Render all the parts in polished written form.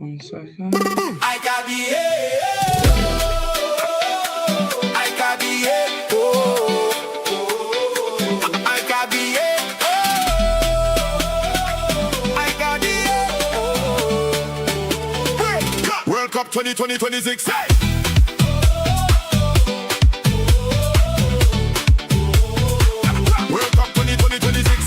1 second. World Cup 2026. World Cup 2026.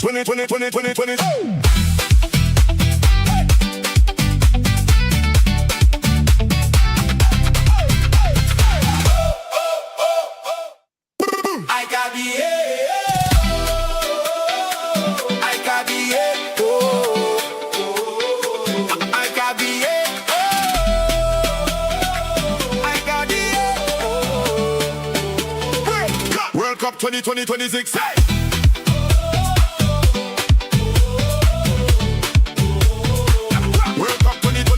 World Cup 2020. World Cup 2026. World Cup 2026. World Cup 2020.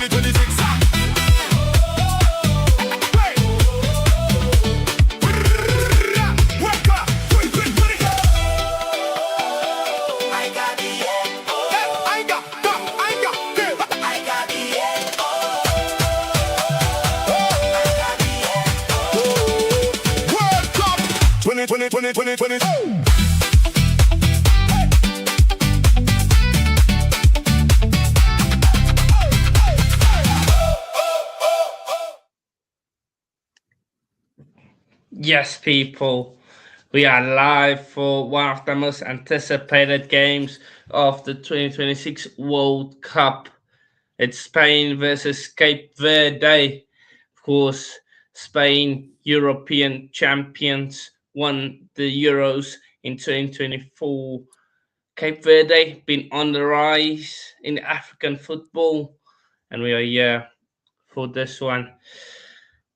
Yes, people, we are live for one of the most anticipated games of the 2026 World Cup. It's Spain versus Cape Verde. Of course, Spain, European champions, won the Euros in 2024. Cape Verde been on the rise in African football, and we are here for this one.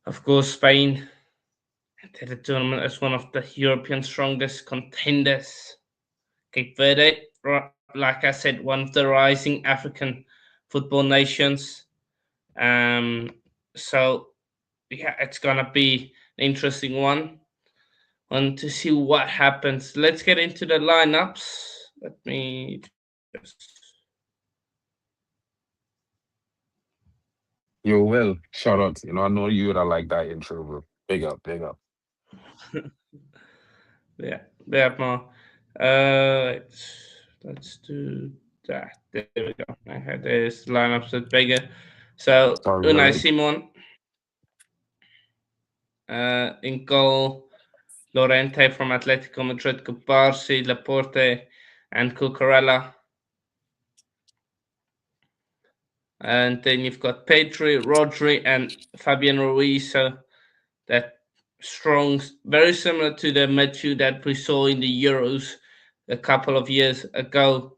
Of course, Spain entered the tournament as one of the European strongest contenders. Cape Verde, like I said, one of the rising African football nations. So yeah, it's gonna be an interesting one. Want to see what happens. Let's get into the lineups. Let me just. Yo, Will, shout out. I know you would have liked that intro, bro. Big up. Yeah, more. Let's do that. There we go. I had this lineup set bigger. So Sorry, Unai Will. Simon in goal. Lorente from Atletico Madrid, Cubarsí, Laporte, and Cucurella. And then you've got Pedri, Rodri, and Fabian Ruiz. So that strong, very similar to the midfield that we saw in the Euros a couple of years ago.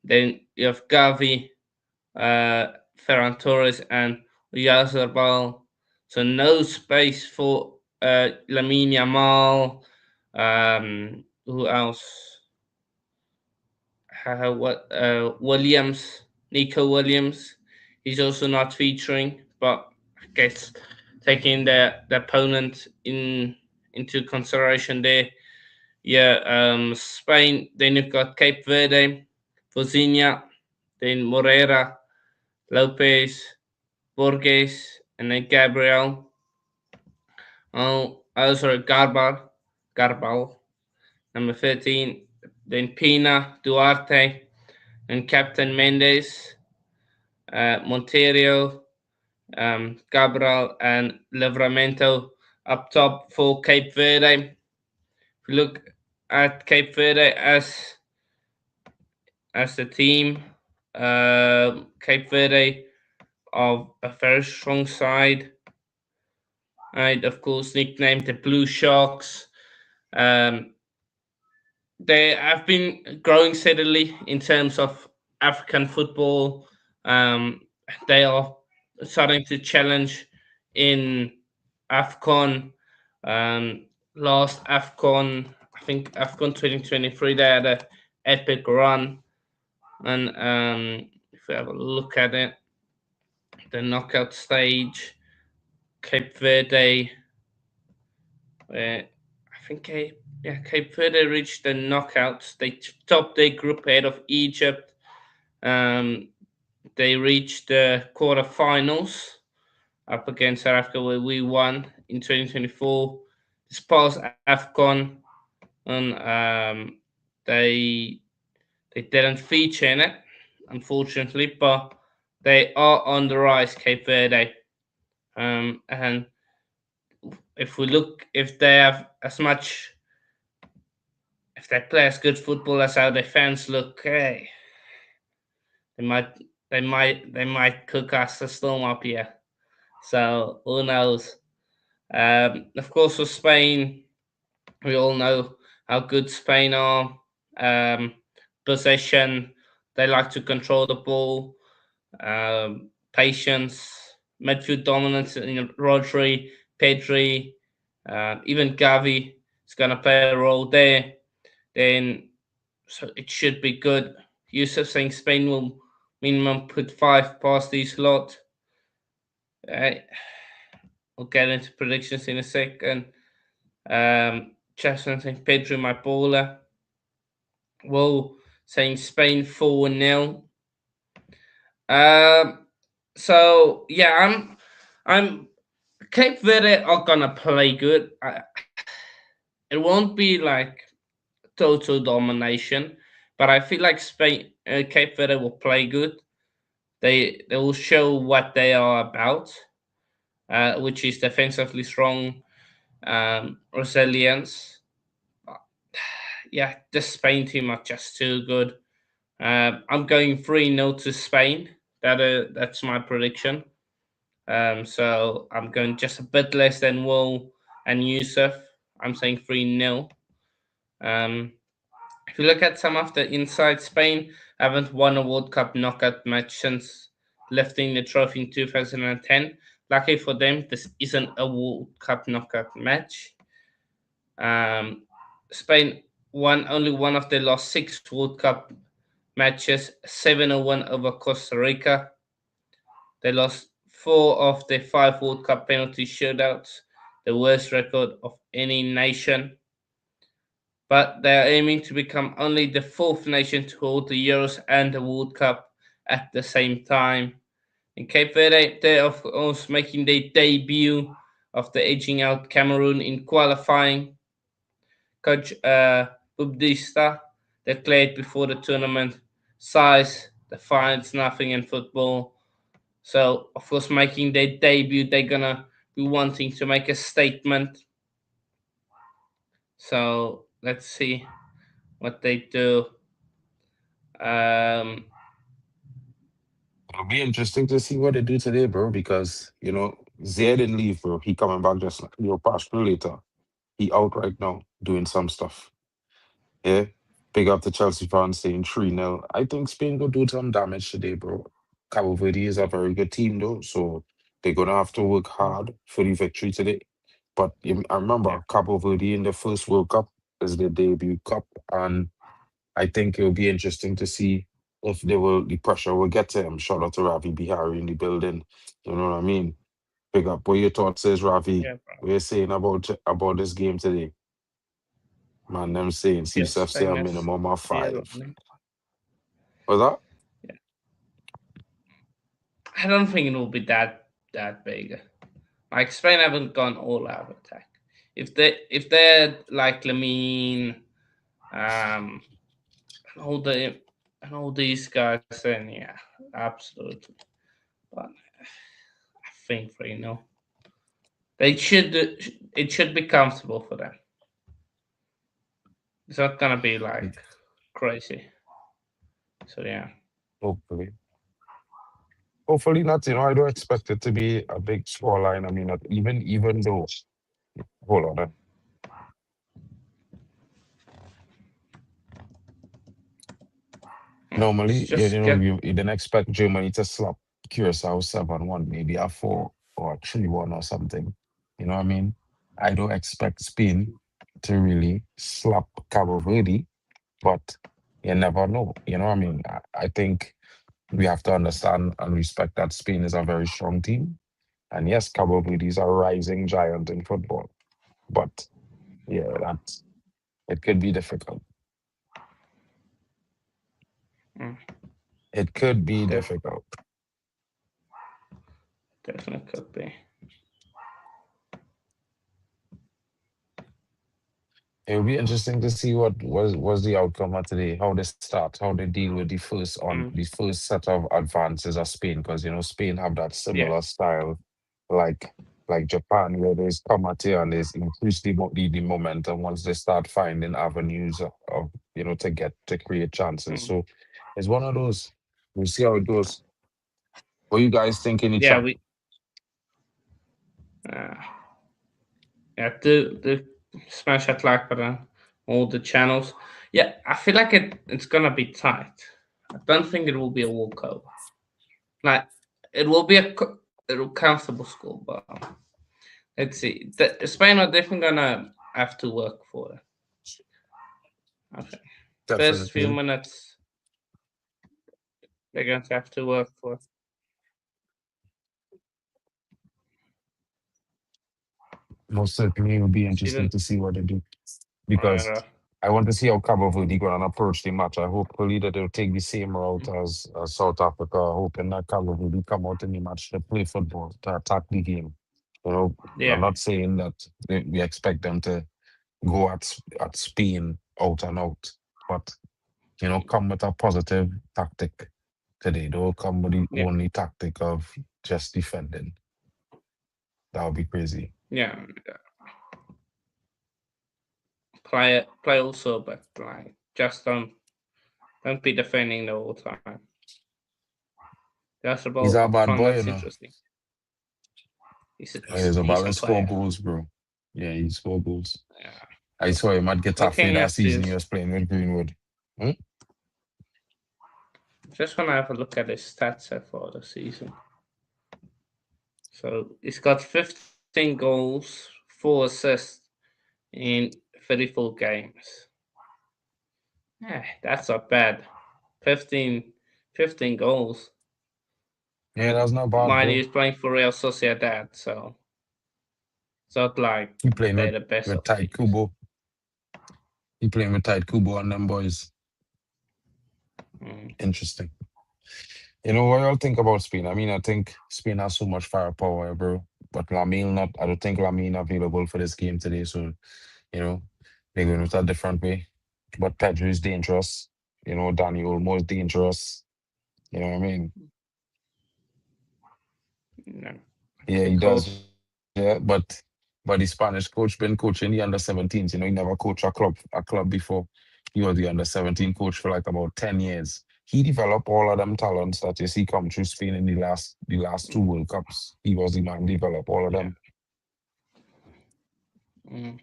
Then you have Gavi, Ferran Torres, and Oyarzabal. So no space for Lamine Yamal. Who else? Williams, Nico Williams. He's also not featuring, but I guess taking the opponent into consideration there. Yeah, Spain. Then you've got Cape Verde, Vozinha, then Moreira, Lopez, Borges, and then Gabriel. Sorry, Garbal, number 13. Then Pina, Duarte, and Captain Mendes, Monteiro, Cabral, and Livramento up top for Cape Verde. If you look at Cape Verde as the team, Cape Verde are a very strong side. And of course, nicknamed the Blue Sharks. They have been growing steadily in terms of African football. They are starting to challenge in AFCON. Last AFCON, I think AFCON 2023, they had a epic run. And if we have a look at it, the knockout stage, Cape Verde, I think Cape Verde reached the knockouts. They topped their group ahead of Egypt. Um, they reached the quarterfinals up against South Africa, where we won in 2024. This past AFCON, and they they didn't feature in it, unfortunately, but they are on the rise, Cape Verde. And if we look, if they have as much, if they play as good football as how their fans look, hey, they might, they might cook us a storm up here. So who knows? Of course, for Spain, we all know how good Spain are. Um, Possession, they like to control the ball. Patience, midfield dominance in Rodri, Pedri, even Gavi is going to play a role there. Then, so it should be good. Yusuf saying Spain will minimum put 5 past these lot. Uh, we'll get into predictions in a second. Jason saying Pedro my baller. Will saying Spain 4-0. So yeah, I'm Cape Verde are gonna play good. It won't be like total domination, but I feel like Spain, Cape Verde will play good. They will show what they are about, which is defensively strong, resilience. Yeah, the Spain team are just too good. I'm going 3-0 to Spain. That's my prediction. So I'm going just a bit less than Will and Yusuf. I'm saying 3-0. Um, if you look at some of the inside, Spain haven't won a World Cup knockout match since lifting the trophy in 2010. Lucky for them, this isn't a World Cup knockout match. Um, Spain won only one of their last 6 World Cup matches, 7-1 over Costa Rica. They lost 4 of their 5 World Cup penalty shootouts, the worst record of any nation. But they are aiming to become only the 4th nation to hold the Euros and the World Cup at the same time. In Cape Verde, they are of course making their debut after edging out Cameroon in qualifying. Coach Bubdista declared before the tournament, size defines nothing in football. So, of course, making their debut, they're gonna be wanting to make a statement. So let's see what they do. Um, It'll be interesting to see what they do today, bro, because Zay didn't leave, bro. He coming back just like past later. He out right now doing some stuff. Yeah. Big up the Chelsea fans saying 3-0. I think Spain will do some damage today, bro. Cabo Verde is a very good team though, so they're gonna have to work hard for the victory today. But I yeah, remember Cabo Verde in the first World Cup is their debut cup, and I think it'll be interesting to see if the pressure will get to him. Shout out to Ravi Bihari in the building. You know what I mean? Pick up what your thoughts is, Ravi. yeah, bro. What you saying about this game today? Man, them saying Just CSF say a saying as minimum of real. 5. What's that? Yeah, I don't think it will be that big. Like Spain haven't gone all out attack. If they're like Lamine, and all these guys, then yeah, absolutely. But I think 3-0. They should. It should be comfortable for them. It's not gonna be like crazy. So yeah. Hopefully. Hopefully not. I don't expect it to be a big scoreline. I mean, even though, hold on. Normally, Just get you didn't expect Germany to slap Curaçao 7-1, maybe a 4 or 3-1 or something. You know what I mean? I don't expect Spain to really slap Cabo Verde, but you never know. You know, I mean, I think we have to understand and respect that Spain is a very strong team. And yes, Cabo Verde is a rising giant in football. But yeah, it could be difficult. Mm. It could be Def- difficult. Definitely could be. It will be interesting to see what was the outcome of today, how they start, how they deal with the first set of advances of Spain, because Spain have that Yeah. similar style, like Japan, where they come at you and they increase the momentum once they start finding avenues of to create chances. Mm. So it's one of those. We'll see how it goes. What you guys think in the Yeah, chat? we uh, yeah, the smash that like button, all the channels. Yeah, I feel like it's gonna be tight. I don't think it will be a walkover. Like it will be a comfortable score, but let's see. Spain are definitely gonna have to work for it. I think first few Definitely. minutes they're going to have to work for it. Most certainly, it will be She interesting didn't. to see what they do, because Uh, I want to see how Cabo Verde going to approach the match. I hopefully that they'll take the same route as South Africa, hoping that Cabo Verde come out in the match to play football, to attack the game. I'm yeah, not saying that we expect them to go at Spain out and out, but come with a positive tactic today. Don't come with the yeah, only tactic of just defending. That would be crazy. yeah. Play also, but like just don't be defending the whole time. Just He's about a up bad front. boy, That's interesting. He's He's about a to score player. goals, bro. Yeah, he score goals. Yeah. I saw him at Getafe Looking that at season. He this, was playing with Greenwood. Hmm? just want to have a look at his stats so far this season. So he's got 15 goals, 4 assists in 34 games. Yeah, that's not bad. 15, 15 goals. Yeah, that's not bad, Mind bro. he's playing for Real Sociedad, so it's not like He playing they're the best with of Tight teams. Kubo. He playing with Tight Kubo and them boys. Mm. Interesting. What y'all think about Spain? I mean, I think Spain has so much firepower, bro. But Lamine not. I don't think Lamine available for this game today. So they're going with a different way. But Pedro is dangerous. Dani Olmo is dangerous. You know what I mean? No. Yeah, he Good does. coach. Yeah, but the Spanish coach been coaching the under-17s. He never coached a club before. He was the under-17 coach for like about 10 years. He developed all of them talents that you see come through Spain in the last two World Cups. He was the man develop all of Yeah. them. Mm.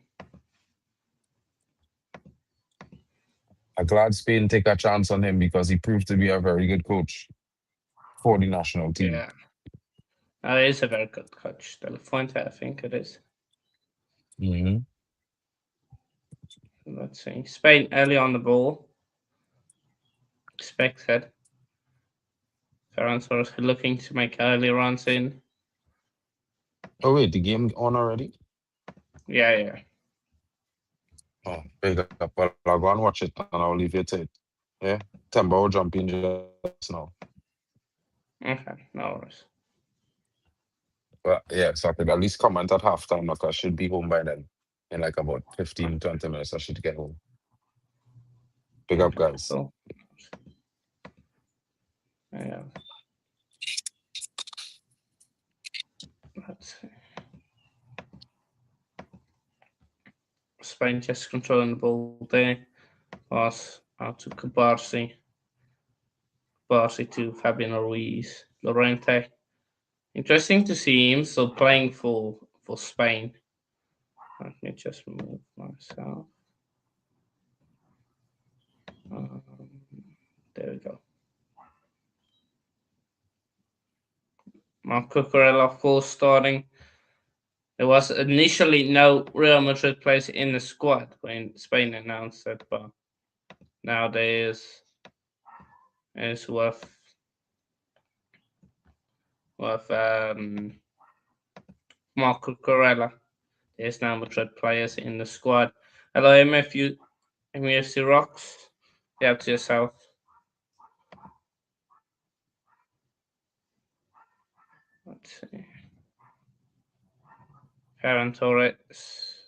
I'm glad Spain take a chance on him because he proved to be a very good coach for the national team. Yeah. He is a very good coach. De La Fuente, I think it is. Mm-hmm. Let's see. Spain early on the ball. Expected. France was looking to make early runs in. Oh wait, the game on already? Yeah. Oh, big up. Well, I'll go and watch it and I'll leave you to it. Yeah, Temba will jump in just now. Okay, no worries. Well, yeah, so I could at least comment at halftime. Like I should be home by then. In like about 15, 20 minutes, I should get home. Big up, Okay, guys. cool. Yeah. Let's see. Spain just controlling the ball there. Pass out to Cabarsi. Cabarsi to Fabian Ruiz. Lorente. Interesting to see him still playing for Spain. Let me just move myself. There we go. Marc Cucurella, of course, starting. There was initially no Real Madrid players in the squad when Spain announced it, but nowadays is with Marco Corella. There's now Madrid players in the squad. Hello, MUFC Rocks. You have to yourself. Let's see. Ferran Torres.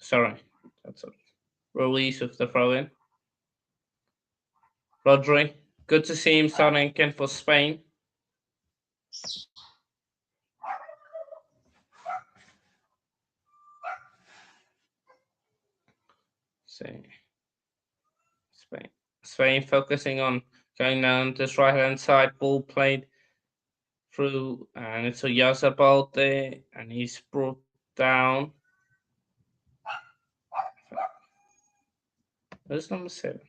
Sorry, that's it. Ruiz with the throw in. Rodri. Good to see him starting again for Spain. See. Spain focusing on going down this right hand side. Ball played through, and it's a Yazabal there, and he's brought down. Where's number 7?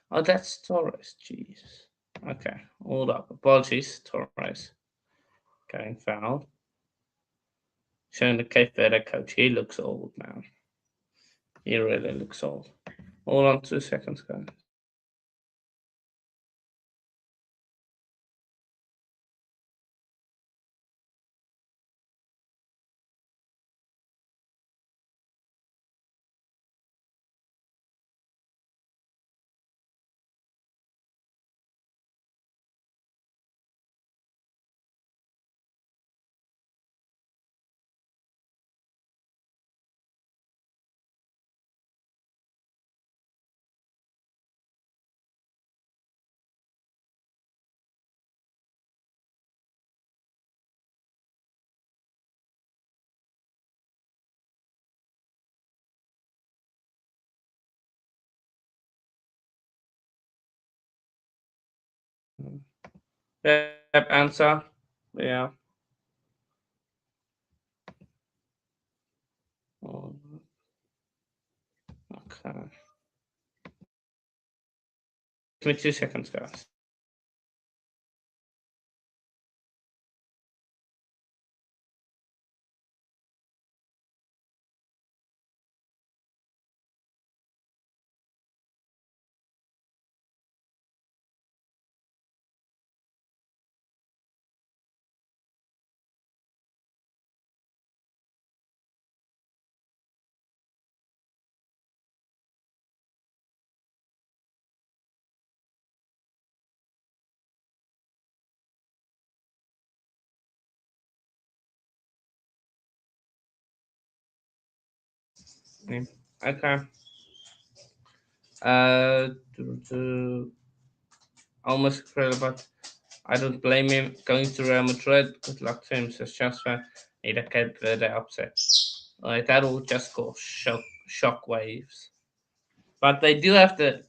Oh, that's Torres. Jeez. Okay, hold up. Apologies, Torres. Getting fouled. Showing the Cape Verde coach. He looks old now. He really looks old. Hold on 2 seconds, guys. Yep, answer. Yeah. Okay. Give me 2 seconds, guys. Okay. Almost incredible, but I don't blame him going to Real Madrid. Good luck to him, says Jasper. Need a Cape Verde upset. Like that will just cause shock waves. But they do have they're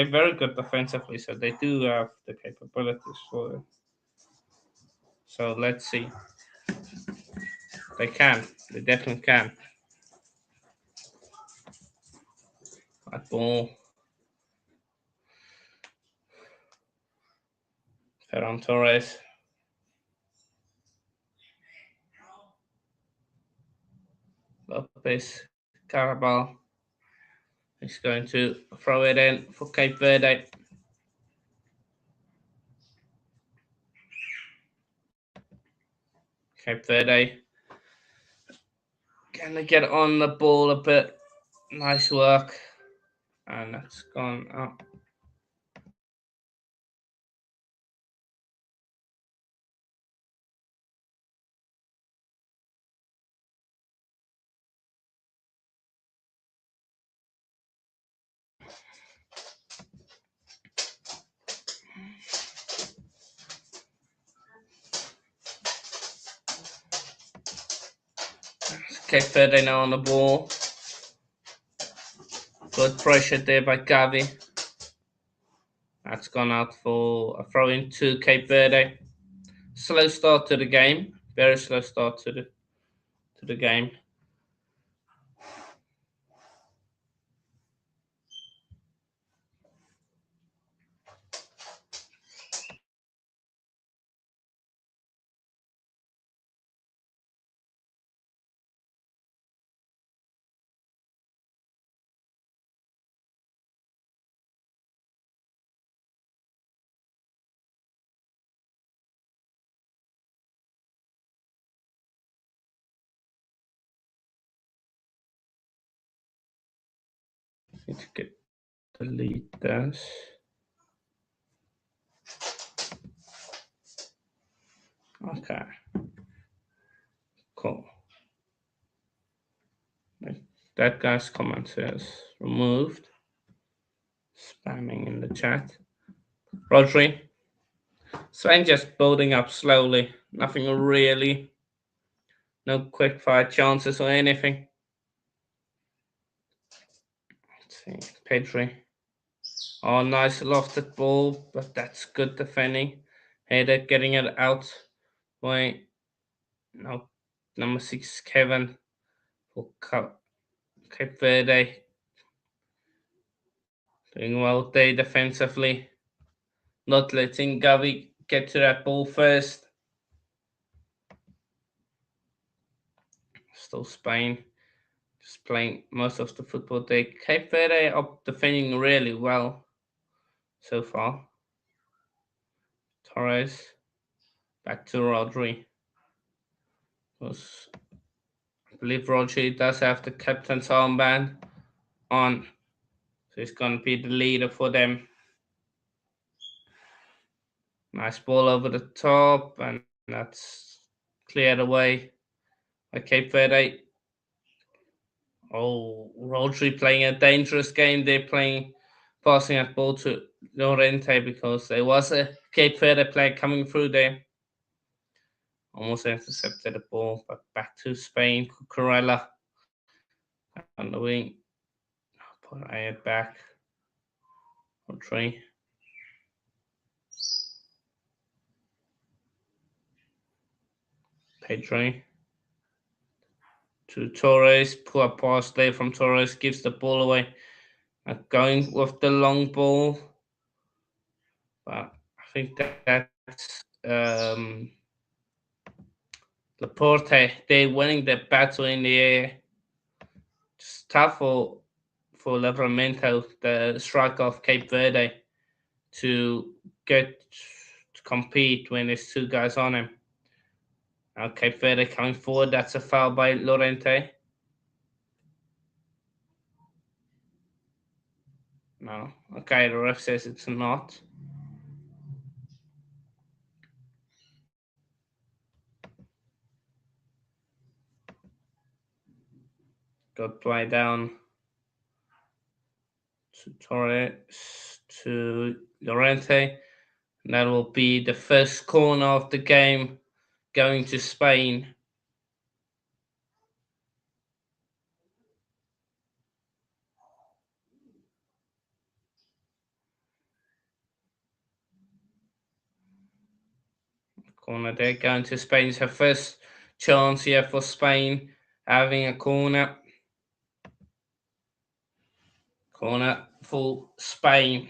very good defensively, so they do have the capabilities for it. So let's see. They can. They definitely can. That ball. Ferran Torres. Lopez Carabal is going to throw it in for Cape Verde. Cape Verde. Can they get on the ball a bit? Nice work. And that's gone up. Cape Verde now on the ball. Good pressure there by Gavi. That's gone out for a throw in to Cape Verde. Slow start to the game. Very slow start to the game. Need to delete this. Okay. Cool. That guy's comment says removed. Spamming in the chat. Rodri. Sven just building up slowly. Nothing really. No quick fire chances or anything. Let's see. Pedri. Oh, nice lofted ball, but that's good defending. Header getting it out. Wait. No. Number 6, Kevin. For Cape Verde. Doing well there defensively. Not letting Gavi get to that ball first. Still Spain. Just playing most of the football day. Cape Verde are defending really well so far. Torres. Back to Rodri. I believe Rodri does have the captain's armband on. So he's going to be the leader for them. Nice ball over the top, and that's cleared away by Cape Verde. Oh, Rodri playing a dangerous game. They're passing that ball to Llorente because there was a Cape Verde player coming through there. Almost intercepted the ball, but back to Spain. Cucurella on the wing. Put it back. Rodri. Pedri. To Torres. Poor pass there from Torres. Gives the ball away. Going with the long ball. But I think that's Laporte. They're winning the battle in the air. Just tough for Livramento, the striker of Cape Verde, to get to compete when there's two guys on him. Now Cape Verde coming forward. That's a foul by Llorente. No. Okay, the ref says it's not. Got play down to Torres, to Llorente. And that will be the first corner of the game going to Spain. Corner there going to Spain. It's her first chance here for Spain having a corner. Corner for Spain.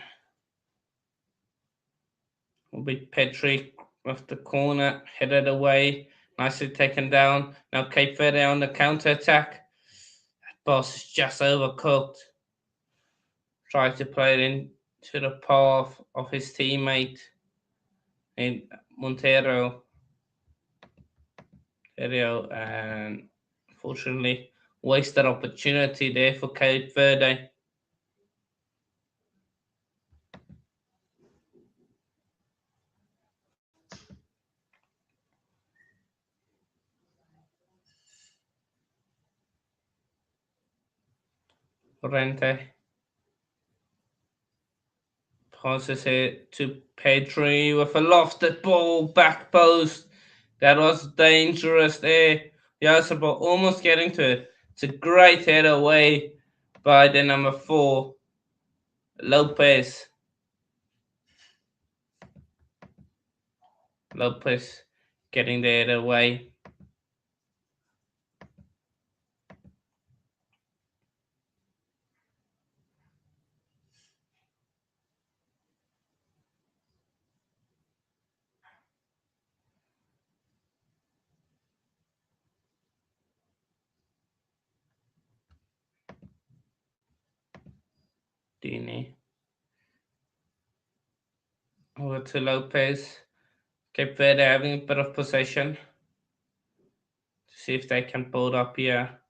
Will be Pedri with the corner, headed away, nicely taken down. Now Cape Verde on the counter attack. That pass is just overcooked. Tries to play it into the path of his teammate in Montero, and unfortunately wasted opportunity there for Cape Verde. Llorente passes it to Pedri with a lofted ball, back post. That was dangerous there. Yasabo almost getting to it. It's a great head away by the number 4, Lopez. Lopez getting the head away. Dini. Over to Lopez. Cape Verde having a bit of possession. See if they can build up here.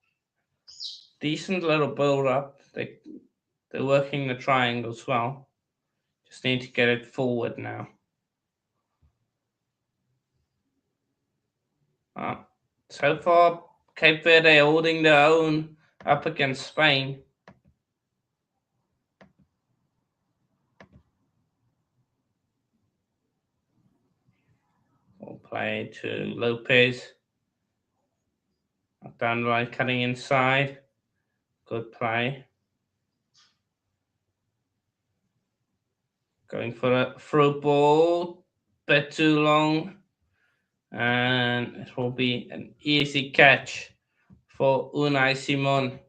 Decent little build up. The They're working the triangles well. Just need to get it forward now. So far, Cape Verde holding their own up against Spain. We'll play to Lopez. Down the line, cutting inside. Good play. Going for a through ball. Bit too long. And it will be an easy catch for Unai Simon,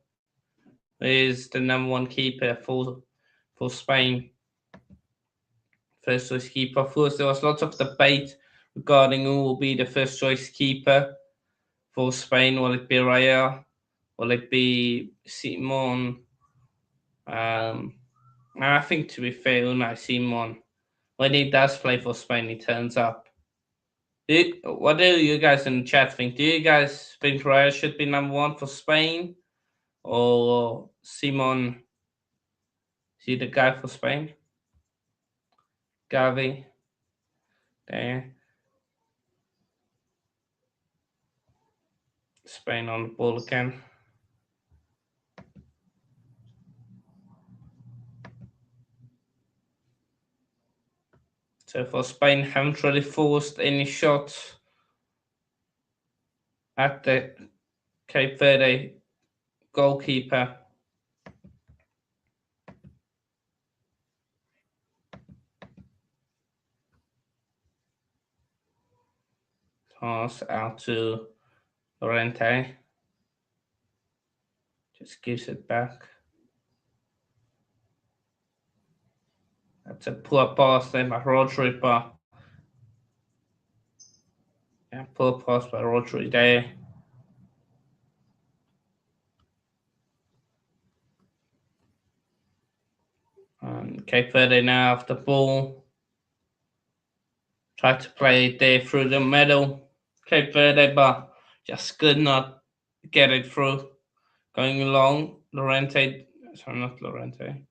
who is the #1 keeper for Spain. First choice keeper. Of course, there was lots of debate regarding who will be the first choice keeper for Spain. Will it be Raya? Will it be Simon? I think, to be fair, Unai Simon, when he does play for Spain, he turns up. What do you guys in the chat think? Do you guys think Raya should be #1 for Spain? Or Simon? Is he the guy for Spain? Gavi. There. Spain on the ball again. So for Spain, haven't really forced any shots at the Cape Verde goalkeeper. Pass out to Llorente. Just gives it back. That's a poor pass there by Rodri, but yeah, poor pass by Rodri there. And Cape Verde now have the ball. Try to play it there through the middle. Cape Verde, but just could not get it through. Going along, Llorente. Sorry, not Llorente.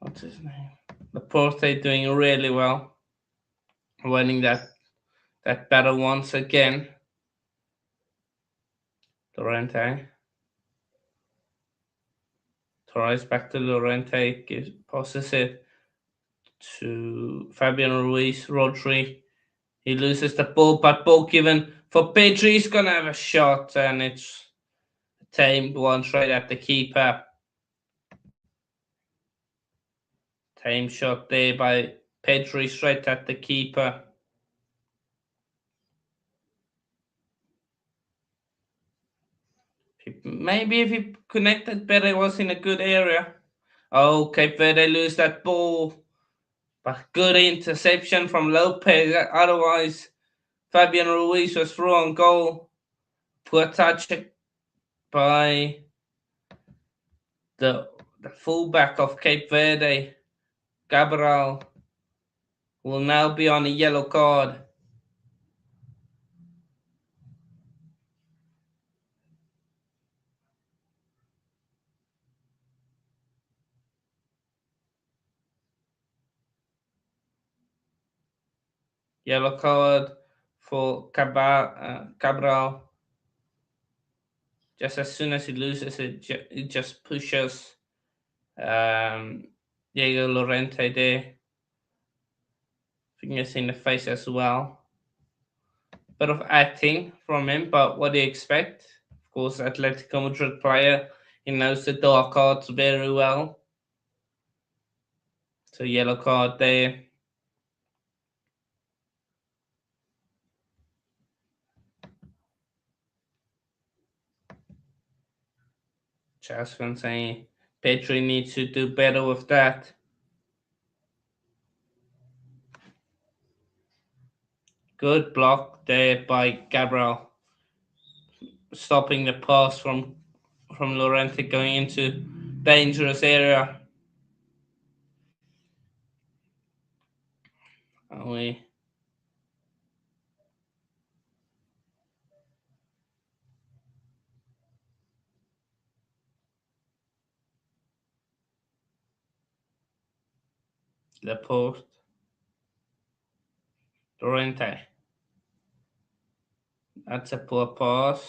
What's his name? Laporte doing really well. Winning that battle once again. Llorente. Torres back to Llorente. Passes it to Fabian Ruiz. Rodri. He loses the ball, but ball given for Pedri. He's going to have a shot, and it's a tamed one straight at the keeper. Tame shot there by Pedri straight at the keeper. Maybe if he connected better, it was in a good area. Oh, Cape Verde lose that ball. But good interception from Lopez. Otherwise, Fabian Ruiz was through on goal. Poor touch by the fullback of Cape Verde. Cabral will now be on a yellow card. Yellow card for Cabral. Just as soon as he loses it, it just pushes Diego Llorente there. Fingers in the face as well. Bit of acting from him, but what do you expect? Of course, Atletico Madrid player, he knows the dark cards very well. So yellow card there. Jasmine saying Pedri needs to do better with that. Good block there by Gabriel, stopping the pass from Llorente going into dangerous area. We Laporte. Dorente. That's a poor pass.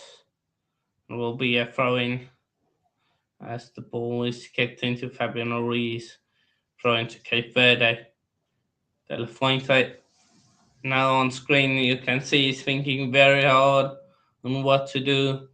It will be a throw-in as the ball is kicked into Fabiano Ruiz. Throw into Cape Verde. De La Fuente. Now on screen you can see he's thinking very hard on what to do.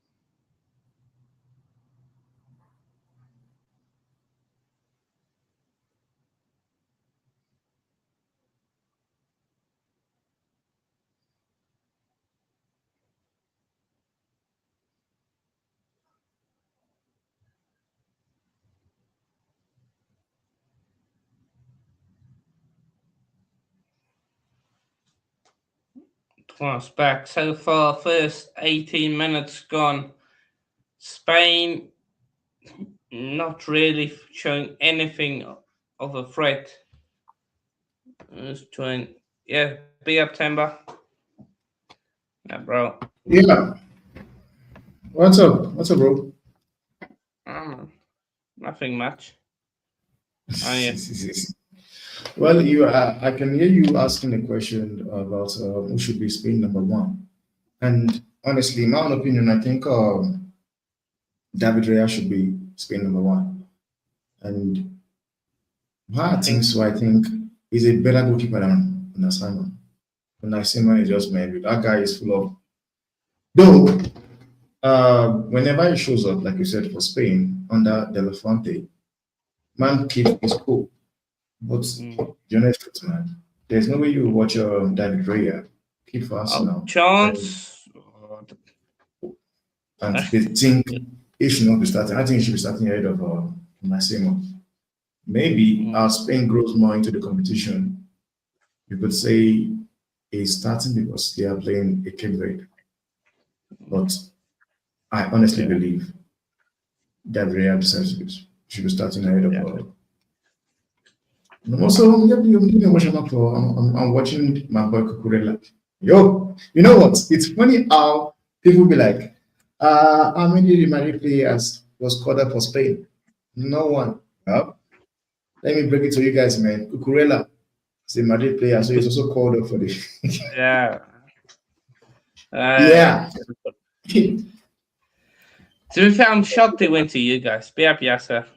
Twice back so far, first 18 minutes gone. Spain not really showing anything of a threat. Let's try and be up, Timber. Yeah, bro. Yeah. What's up? What's up, bro? Nothing much. Oh, yeah. Well, I can hear you asking a question about who should be Spain #1. And honestly, in my own opinion, I think David Raya should be Spain #1. And why I think so, I think he's a better goalkeeper than Nasima. Nasima is just maybe that guy is full of. Though, whenever he shows up, like you said, for Spain under De La Fuente, man keeps his cool. But the honest truth, man, there's no way you watch David Raya keep fast now. Chance. And they think he should not be starting. I think he should be starting ahead of Massimo. Maybe as Spain grows more into the competition, you could say he's starting because they are playing a Cape Verde. But I honestly believe that Raya should be starting ahead of. Also, I'm watching my boy Cucurella. Yo, you know what? It's funny how people be like, how many Madrid players was called up for Spain? No one. Let me break it to you guys, man. Cucurella is a Madrid player, so he's also called up for the. Yeah. Yeah. To be fair, I'm shocked they went to you guys. Be happy, Yasser.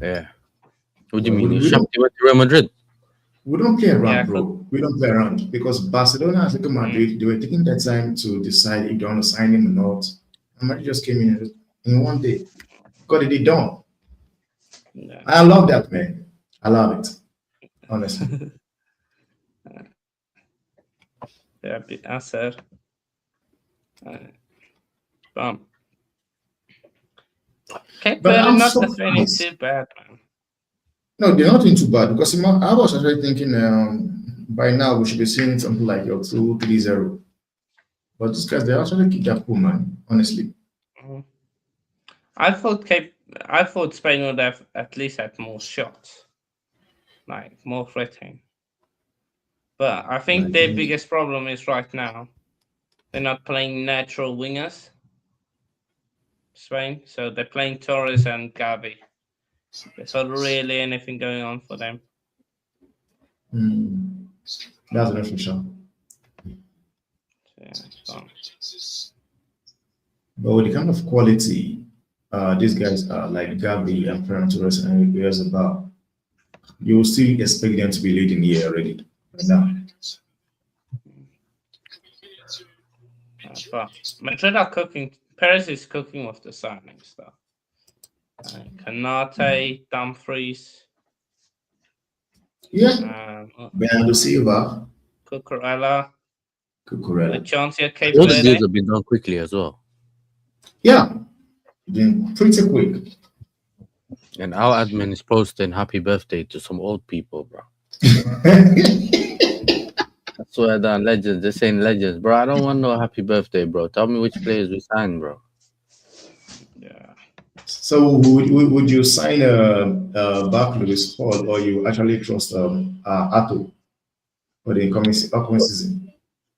Yeah. What do you mean? You shocked they went to Real Madrid? We don't play around, bro. We don't play around because Barcelona and Madrid, they were taking their time to decide if they want to sign him or not. And Madrid just came in one day. Got it done. Yeah. I love that, man. I love it. Honestly. Yeah, answer. Okay, but I'm not necessarily too bad, man. No, they're not doing too bad because I was actually thinking by now we should be seeing something like your 2-3-0. But these guys, they actually keep that cool, man. Honestly. I thought Spain would have at least had more shots, like more threatening. But I think their biggest problem is right now they're not playing natural wingers. Spain, so they're playing Torres and Gavi. There's not really anything going on for them. That's an official. But with the kind of quality these guys are, like Gavi and Ferran Torres and years about, you will still expect them to be leading here already. Right now. Madrid are cooking. Perez is cooking with the signing stuff. Canate, Dumfries. Yeah. Bernardo Silva. Cucurella. The chance here, Cape All the deals have been done quickly as well. Yeah. Been pretty quick. And our admin is posting happy birthday to some old people, bro. I swear down, legends. They're saying legends, bro. I don't want no happy birthday, bro. Tell me which players we signed, bro. Yeah. So would you sign Barclays Hall, or you actually trust Atto for the upcoming season?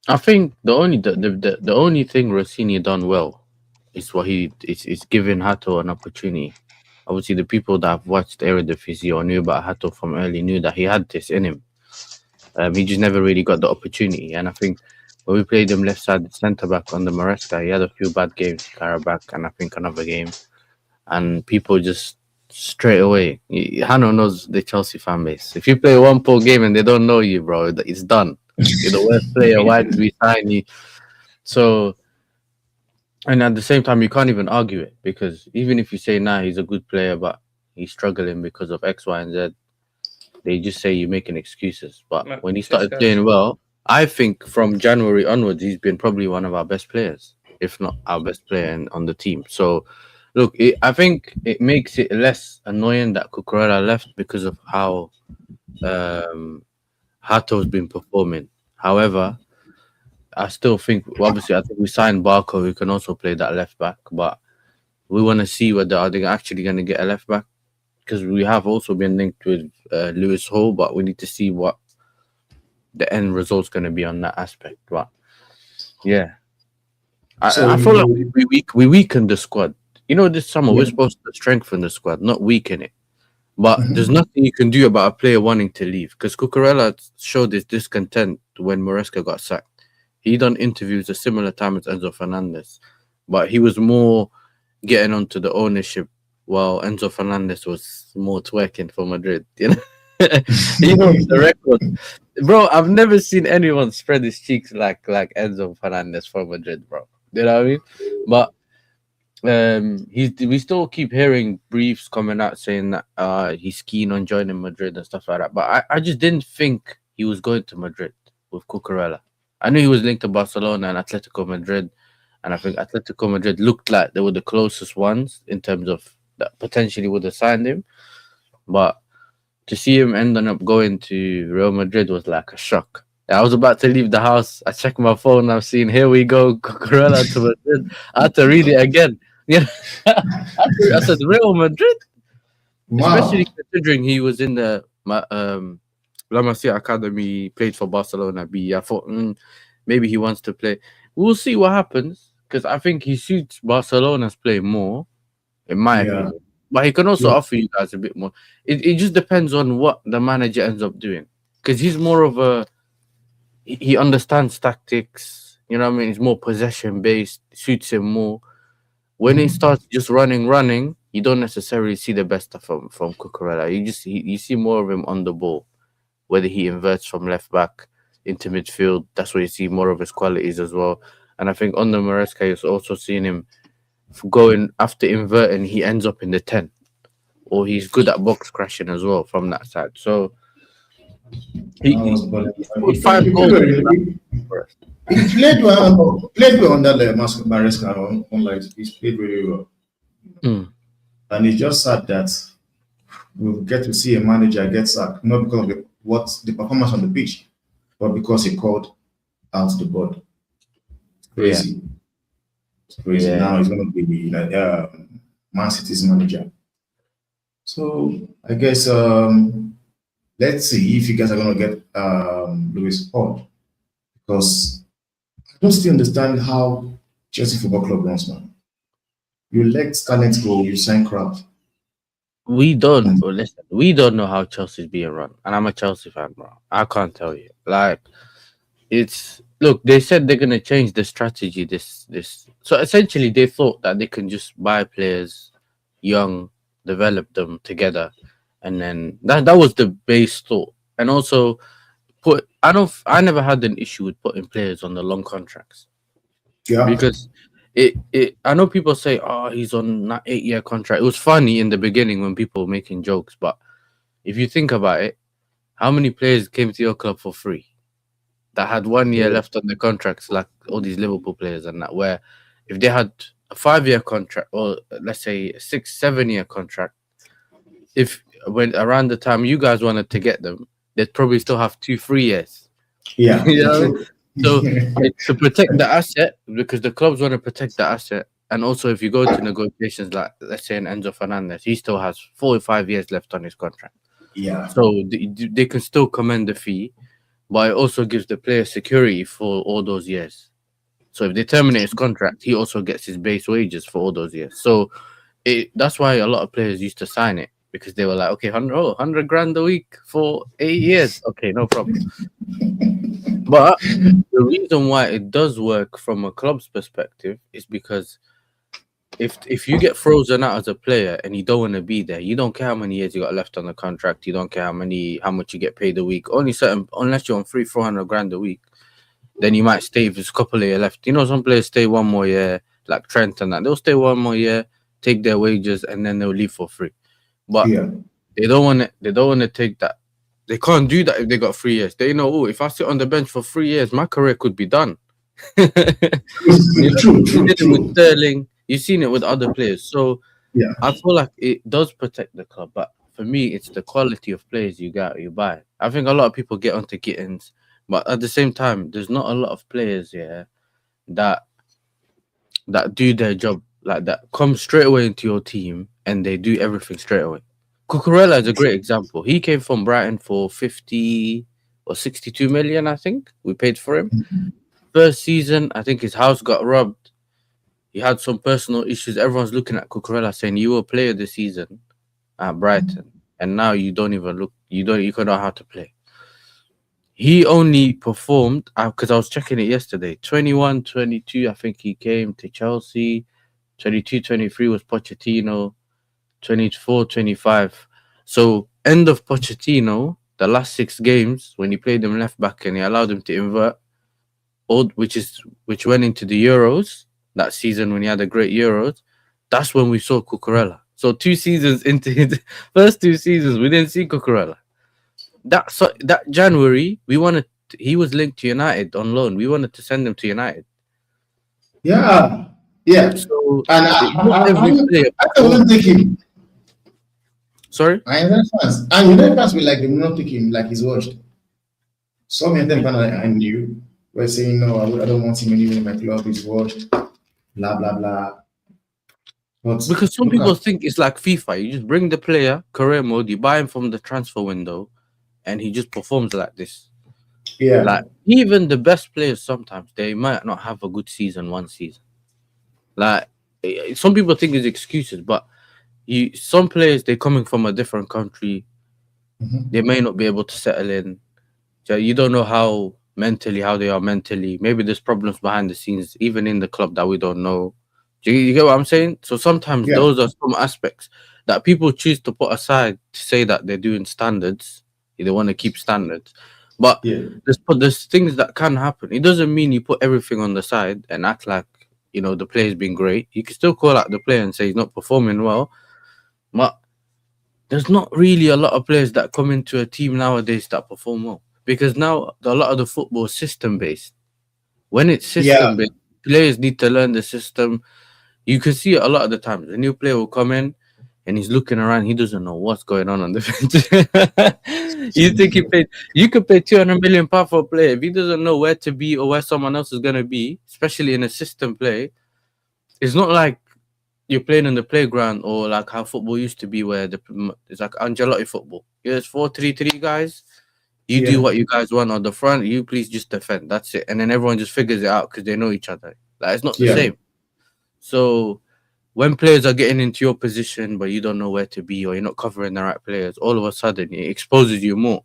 I think the only thing Rossini done well is what is giving Hato an opportunity. obviously the people that have watched Eredivisie or knew about Hato from early knew that he had this in him. He just never really got the opportunity. And I think when we played him left side centre back on the Maresca, he had a few bad games, Karabakh, and I think another game. And people just straight away, Hano knows the Chelsea fan base. If you play one poor game and they don't know you, bro, it's done. You're the worst player. Why did we sign you? So, and at the same time, you can't even argue it, because even if you say, nah, he's a good player, but he's struggling because of X, Y, and Z, they just say you're making excuses. But when he started playing well, I think from January onwards, he's been probably one of our best players, if not our best player on the team. So, look, I think it makes it less annoying that Cucurella left because of how Hato's been performing. However, I still think, obviously, I think we signed Barco, who can also play that left back, but we want to see whether are they actually going to get a left back, because we have also been linked with Lewis Hall, but we need to see what the end result's going to be on that aspect. But yeah, So I feel like we weakened the squad. You know, this summer we're supposed to strengthen the squad, not weaken it. But there's nothing you can do about a player wanting to leave, because Cucurella showed his discontent when Maresca got sacked. He done interviews a similar time as Enzo Fernandez, but he was more getting onto the ownership, while Enzo Fernandez was more twerking for Madrid. You know, you know the record, bro. I've never seen anyone spread his cheeks like Enzo Fernandez for Madrid, bro. You know what I mean? But we still keep hearing briefs coming out saying that he's keen on joining Madrid and stuff like that. But I just didn't think he was going to Madrid with Cucurella. I knew he was linked to Barcelona and Atletico Madrid, and I think Atletico Madrid looked like they were the closest ones in terms of that potentially would have signed him. But to see him ending up going to Real Madrid was like a shock. I was about to leave the house. I checked my phone. I've seen, here we go, Cucurella to Madrid. I had to read it again. Yeah, I said Real Madrid, especially considering he was in the La Masia Academy, played for Barcelona B. I thought maybe he wants to play. We'll see what happens, because I think he suits Barcelona's play more, in my opinion. But he can also offer you guys a bit more. It just depends on what the manager ends up doing, because he's more of a, he understands tactics. You know what I mean? He's more possession based. Suits him more. When he starts just running, you don't necessarily see the best stuff from Cucurella. You see more of him on the ball, whether he inverts from left back into midfield. That's where you see more of his qualities as well. And I think on the Maresca, you've also seen him going after inverting, he ends up in the 10, or he's good at box crashing as well from that side. So he put 5 goals. He played well on that Maresca. Unlike he's played really well, and it's just sad that we'll get to see a manager get sacked, not because of the performance on the pitch, but because he called out the board. Crazy. It's crazy. Yeah. Now he's going to be Man City's manager. So I guess let's see if you guys are going to get Lewis Hall, because I don't still understand how Chelsea Football Club runs, man. You let talent go, you sign crowd. We don't know how Chelsea's being run, and I'm a Chelsea fan, bro. I can't tell you. Like, look, they said they're gonna change the strategy. So essentially, they thought that they can just buy players young, develop them together, and then that was the base thought. And also, I never had an issue with putting players on the long contracts. Yeah, because I know people say, oh, he's on that 8-year contract. It was funny in the beginning when people were making jokes, but if you think about it, how many players came to your club for free that had 1 year left on the contracts, like all these Liverpool players and that, where if they had a 5-year contract, or let's say a 6-7 year contract, when around the time you guys wanted to get them, they'd probably still have 2-3 years. Yeah. You know? So it's to protect the asset, because the clubs want to protect the asset. And also, if you go to negotiations, like let's say an Enzo Fernandez, he still has 4 or 5 years left on his contract. Yeah. So they can still command the fee, but it also gives the player security for all those years. So if they terminate his contract, he also gets his base wages for all those years. So that's why a lot of players used to sign it, because they were like, okay, 100 grand a week for 8 years. Okay, no problem. But the reason why it does work from a club's perspective is because if you get frozen out as a player and you don't want to be there, you don't care how many years you got left on the contract, you don't care how much you get paid a week. Only certain, unless you're on 300-400 grand a week, then you might stay if there's a couple of years left. You know, some players stay one more year, like Trent and that. They'll stay one more year, take their wages, and then they'll leave for free. But they don't want to take that. They can't do that if they got 3 years. They know, oh, if I sit on the bench for 3 years, my career could be done. You did it with Sterling. You've seen it with other players. So I feel like it does protect the club. But for me, it's the quality of players you buy. I think a lot of people get onto Gittins, but at the same time, there's not a lot of players here that do their job like that, come straight away into your team and they do everything straight away. Cucurella is a great example. He came from Brighton for 50 or 62 million, I think. We paid for him. First season, I think his house got robbed. He had some personal issues. Everyone's looking at Cucurella saying, you were a player this season at Brighton, and now you don't even look, you don't know how to play. He only performed, because I was checking it yesterday, 21, 22, I think he came to Chelsea. 22, 23 was Pochettino. 24, 25. So end of Pochettino, the last 6 games when he played him left back and he allowed him to invert, which went into the Euros that season when he had a great Euros. That's when we saw Cucurella. So 2 seasons into his first 2 seasons, we didn't see Cucurella. That January, he was linked to United on loan. We wanted to send him to United. Yeah. So, and I wouldn't take him. Sorry? And United fans will they will not take him like he's washed. Some United fans I knew were saying, no, I don't want him anymore in my club, he's washed, blah, blah, blah. But because some people think it's like FIFA. You just bring the player, career mode, you buy him from the transfer window, and he just performs like this. Yeah. Like, even the best players, sometimes, they might not have a good season one season. Like, some people think it's excuses, but some players, they're coming from a different country. They may not be able to settle in. So you don't know how they are mentally. Maybe there's problems behind the scenes, even in the club, that we don't know. You get what I'm saying? So sometimes those are some aspects that people choose to put aside to say that they're doing standards. They want to keep standards. But there's things that can happen. It doesn't mean you put everything on the side and act like, the player's been great. You can still call out the player and say he's not performing well. But there's not really a lot of players that come into a team nowadays that perform well. Because now a lot of the football is system-based. When it's system-based, players need to learn the system. You can see it a lot of the times. A new player will come in and he's looking around. He doesn't know what's going on the bench. You think you could pay 200 million pounds for a player. If he doesn't know where to be or where someone else is going to be, especially in a system play, it's not like you're playing on the playground or like how football used to be, where it's like Ancelotti football. Here's 4-3-3 guys. You do what you guys want on the front. You please just defend. That's it. And then everyone just figures it out because they know each other. Like, it's not the same. So when players are getting into your position but you don't know where to be, or you're not covering the right players, all of a sudden it exposes you more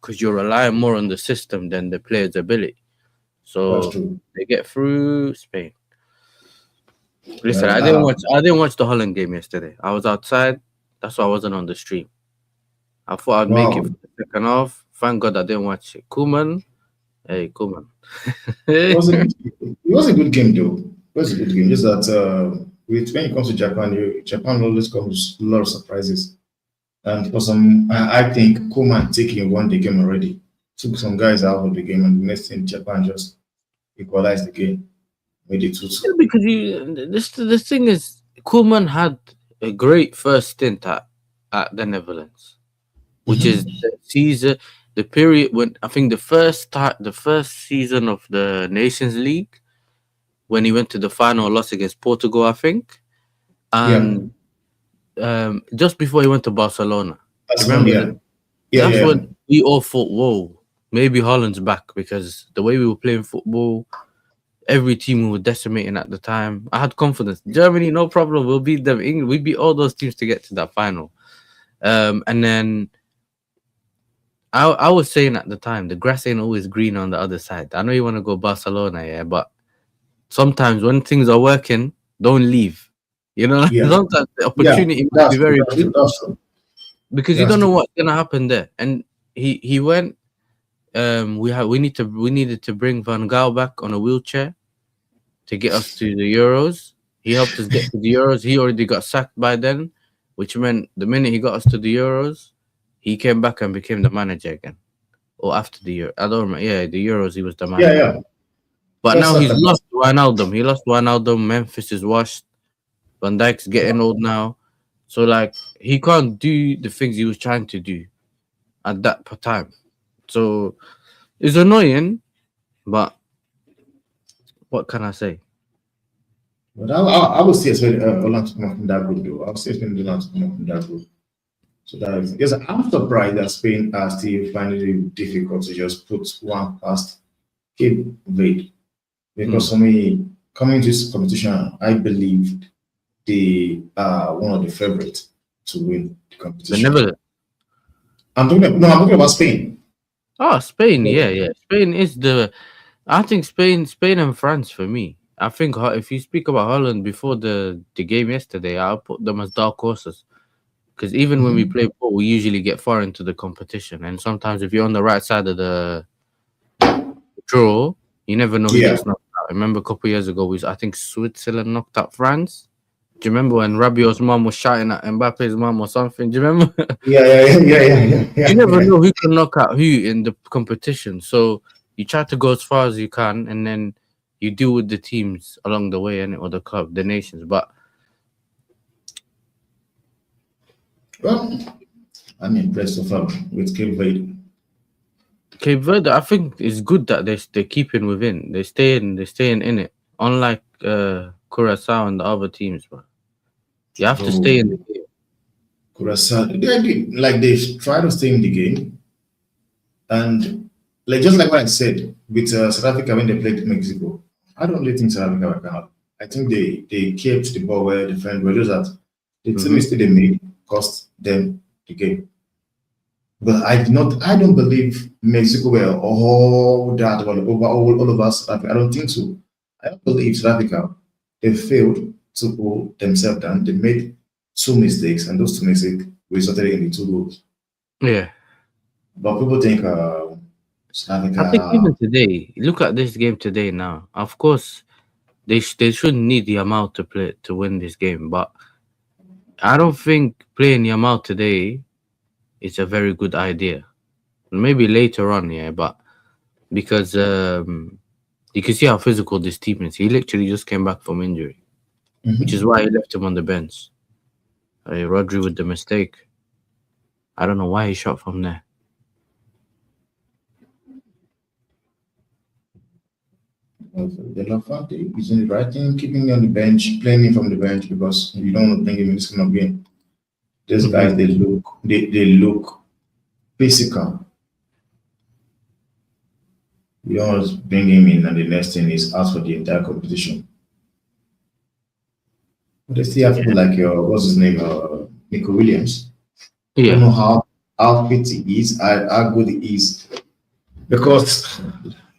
because you're relying more on the system than the player's ability. So they get through Spain. Listen, I didn't watch the Holland game yesterday. I was outside. That's why I wasn't on the stream. I thought I'd make it for the second half. Thank God I didn't watch it. Koeman. Hey, Koeman. It was a good game, though. It was a good game. Just that when it comes to Japan always comes a lot of surprises. And for some, I think Koeman taking won the game already. Took some guys out of the game, and the next thing, Japan just equalized the game. Made it 2-2. Because the thing is, Koeman had a great first stint at the Netherlands, which is the season, the period when I think the first season of the Nations League, when he went to the final, loss against Portugal, I think, and just before he went to Barcelona. That's when we all thought, whoa, maybe Holland's back, because the way we were playing football, every team we were decimating at the time. I had confidence. Germany, no problem. We'll beat them. England, we beat all those teams to get to that final. And then I was saying at the time, the grass ain't always green on the other side. I know you want to go Barcelona, yeah, but sometimes when things are working, don't leave. You know, Yeah, sometimes the yeah, opportunity might be that's true. very That's good true. That's true. because you That's don't know true. what's gonna happen there. And he went. We needed to bring Van Gaal back on a wheelchair to get us to the Euros. He helped us get to the Euros. He already got sacked by then, which meant the minute he got us to the Euros, he came back and became the manager again. Or after the Euro, I don't remember. Yeah, the Euros, he was the Yeah, manager. yeah. But That's now like he's a lost Wijnaldum. He lost Wijnaldum. Memphis is washed. Van Dijk's getting old now, so like he can't do the things he was trying to do at that time. So it's annoying, but what can I say? But I would still expect Holland to come up from that group, though. I would still expect Holland to come up from that group. So that is, yes, I'm surprised that Spain are still finding it difficult to just put one past Cape Verde. Because for me, coming to this competition, I believed they are one of the favorites to win the The competition. Netherlands. I'm talking about Spain. Oh, Spain. Yeah. Yeah. Spain is the. I think Spain and France for me. I think if you speak about Holland before the game yesterday, I'll put them as dark horses. Because even when we Mhm. play ball, we usually get far into the competition, and sometimes if you're on the right side of the draw, you never know who Yeah. gets knocked out. I remember a couple of years ago, I think Switzerland knocked out France. Do you remember when Rabiot's mom was shouting at Mbappe's mom or something? Do you remember? You never Yeah. know who can knock out who in the competition. So you try to go as far as you can, and then you deal with the teams along the way, and or the club, the nations. But Well, I'm impressed so far with Cape Verde. Cape Verde, I think it's good that they're keeping within. They're staying in it. Unlike Curaçao and the other teams, but you have to stay in the So game. Curaçao, they try to stay in the game, and like just like what I said with South Africa when they played Mexico, I don't really think South Africa were kind of. I think they kept the ball well, defend well. Just that the two Hmm. mistakes they made cost them the game. But I don't believe Mexico were all that all over South Africa. I don't think so. I don't believe South Africa, they failed to pull themselves down. They made two mistakes, and those two mistakes resulted in the two goals. Yeah, But people think South I think Africa, even today, look at this game today. Now, of course, they shouldn't need Yamal to play to win this game, but I don't think playing Yamal today is a very good idea. Maybe later on, yeah, but because you can see how physical this team is. He literally just came back from injury, which is mhm. why he left him on the bench. Rodri with the mistake. I don't know why he shot from there. The Lafante is in the right thing, keeping him on the bench, playing him from the bench because you don't want to bring him in this kind of game. These Hmm. guys, they look physical. You don't want to bring him in, and the next thing is out for the entire competition. But they still have people like what's his name, Nico Williams. I don't Yeah. know how fit he is, how good he is, because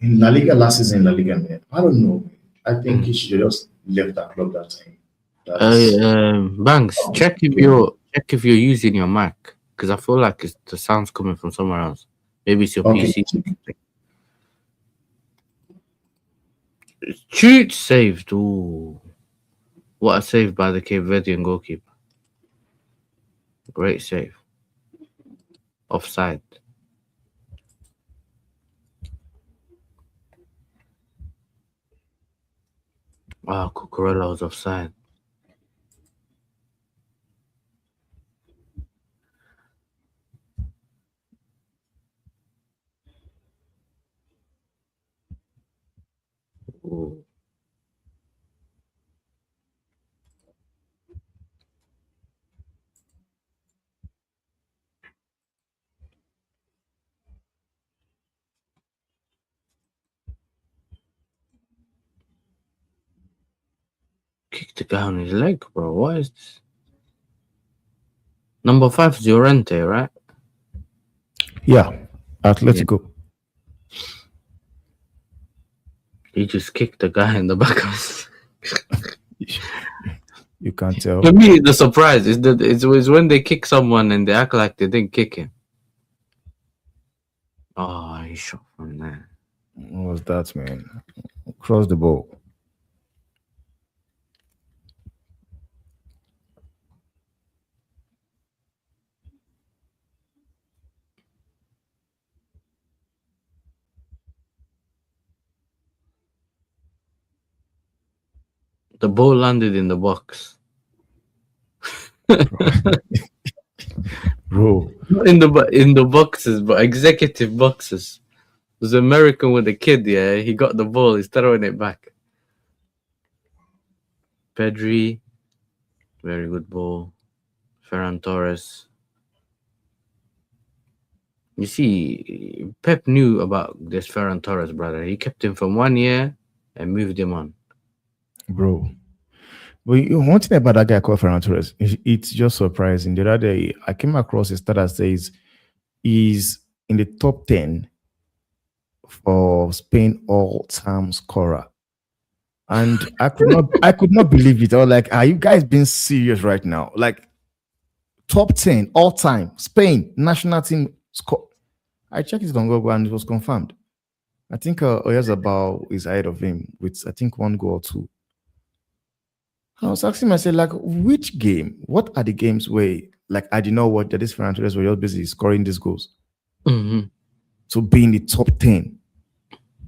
in La Liga last season, in La Liga, man, I don't know. I think Mm. he should have just left that club that time. That's Banks, check if you're using your mic because I feel like the sound's coming from somewhere else. Maybe it's your okay. PC. Shoot saved. Ooh, what a save by the Cape Verdean goalkeeper. Great save. Offside. Wow, Cucurella was offside. Ooh. Kick the guy on his leg, bro. What is this? Number 5 is Llorente, right? Yeah, Atletico. He just kicked the guy in the back of his. You can't tell. To me, the surprise is that it's when they kick someone and they act like they didn't kick him. Oh, he shot from there. What was that, man? Cross the ball. The ball landed in the box. Bro. Not in the boxes, but executive boxes. There's an American with a kid, yeah. He got the ball, he's throwing it back. Pedri, very good ball. Ferran Torres. You see, Pep knew about this Ferran Torres, brother. He kept him for 1 year and moved him on. Bro. But one thing about that guy called Ferran Torres, it's just surprising. The other day, I came across a stat that says he's in the top 10 for Spain all-time scorer. And I could not believe it. I was like, are you guys being serious right now? Like, top 10 all-time Spain national team score. I checked it on Google and it was confirmed. I think Oyarzabal is ahead of him with, I think, 1 goal or 2. I was asking myself, like, which game? What are the games where, like, I did not watch that this Ferran Torres were just busy scoring these goals? Mm-hmm. To be in the top 10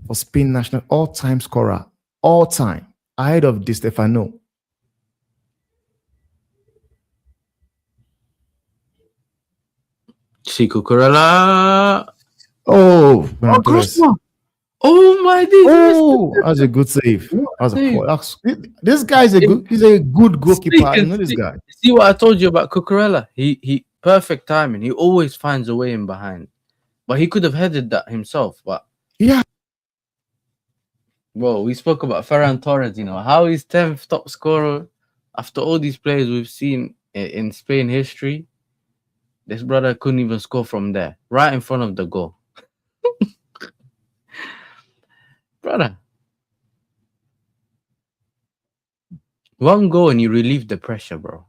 for Spain national all-time scorer, all-time, ahead of Di Stefano. See Cucurella. Oh, Ferran Torres. Oh my days! Oh, that's a good save. This guy is he's a good goalkeeper. I know this guy. See what I told you about Cucurella? He perfect timing. He always finds a way in behind. But he could have headed that himself. But yeah. Well, we spoke about Ferran Torres, how he's 10th top scorer after all these players we've seen in Spain history. This brother couldn't even score from there, right in front of the goal. Brother. 1 goal and you relieve the pressure, bro.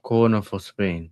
Corner for Spain.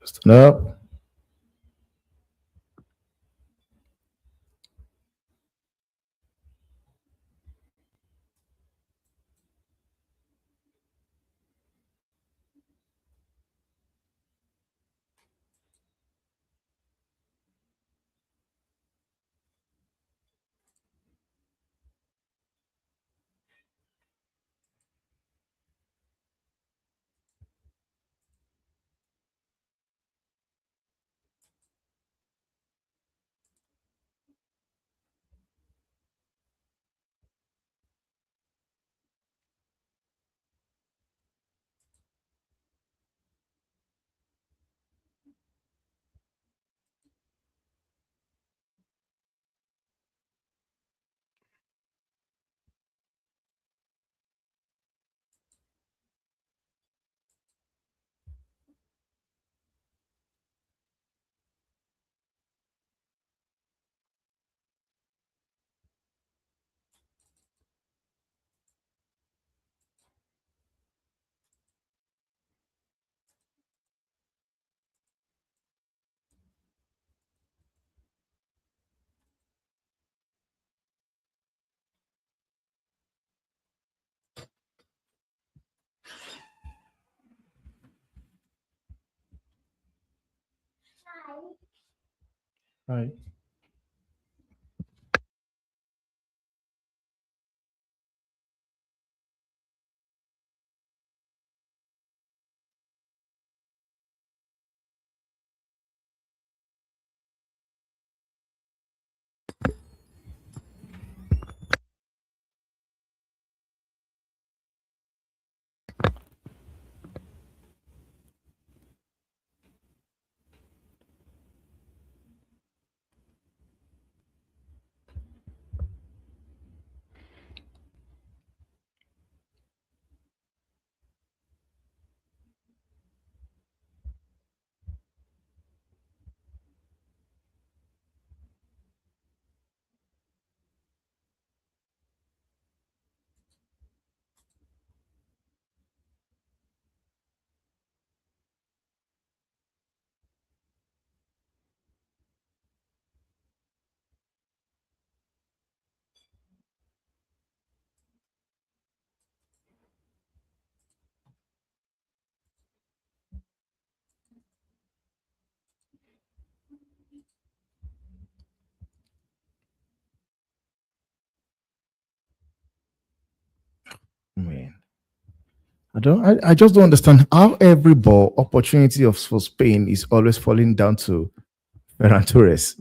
Stand up. Hi. Man, I just don't understand how every ball opportunity of for Spain is always falling down to Ferran Torres.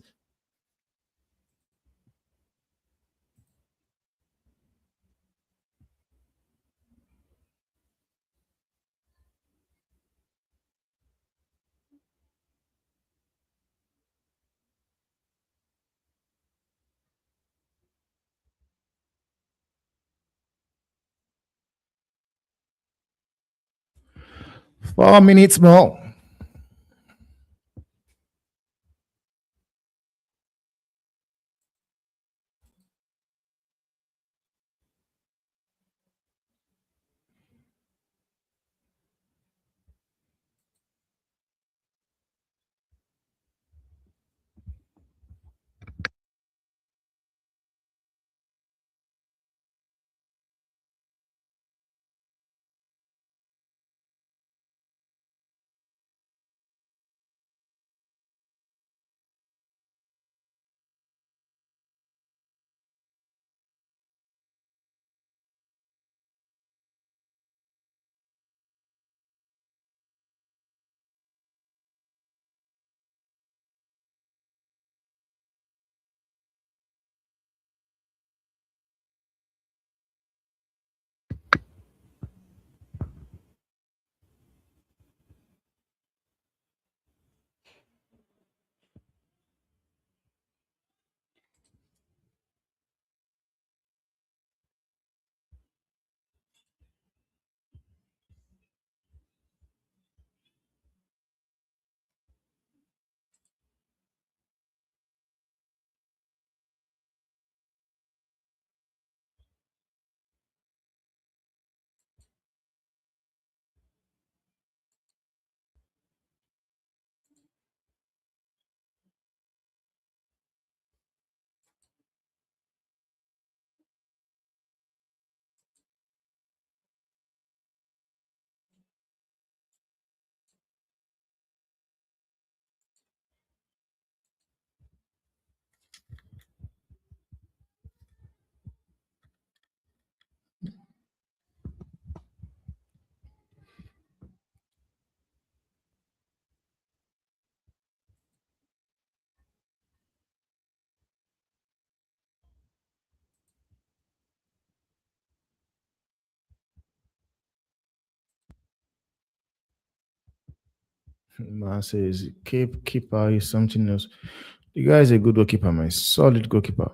4 minutes more. Man says keeper is something else. The guy is a good goalkeeper, man. Solid goalkeeper.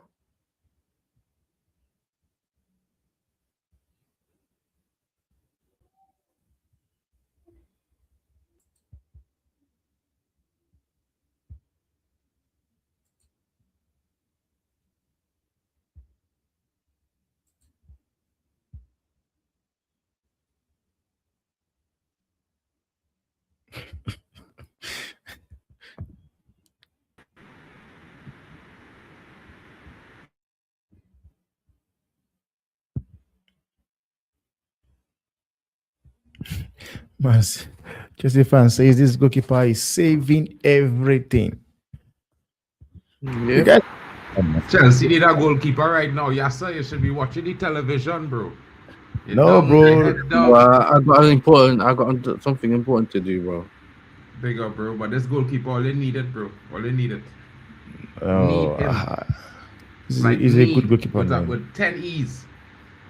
Man, Chelsea fan says this goalkeeper is saving everything. You Yeah. guys, Chelsea need a goalkeeper right now. Yes, sir. You should be watching the television, bro. You're No, down, bro. your head down. Well, I got something important to do, bro. Big up, bro. But this goalkeeper, all they needed, bro. All they needed. Oh, Need him. he's a good goalkeeper, man. With 10 E's.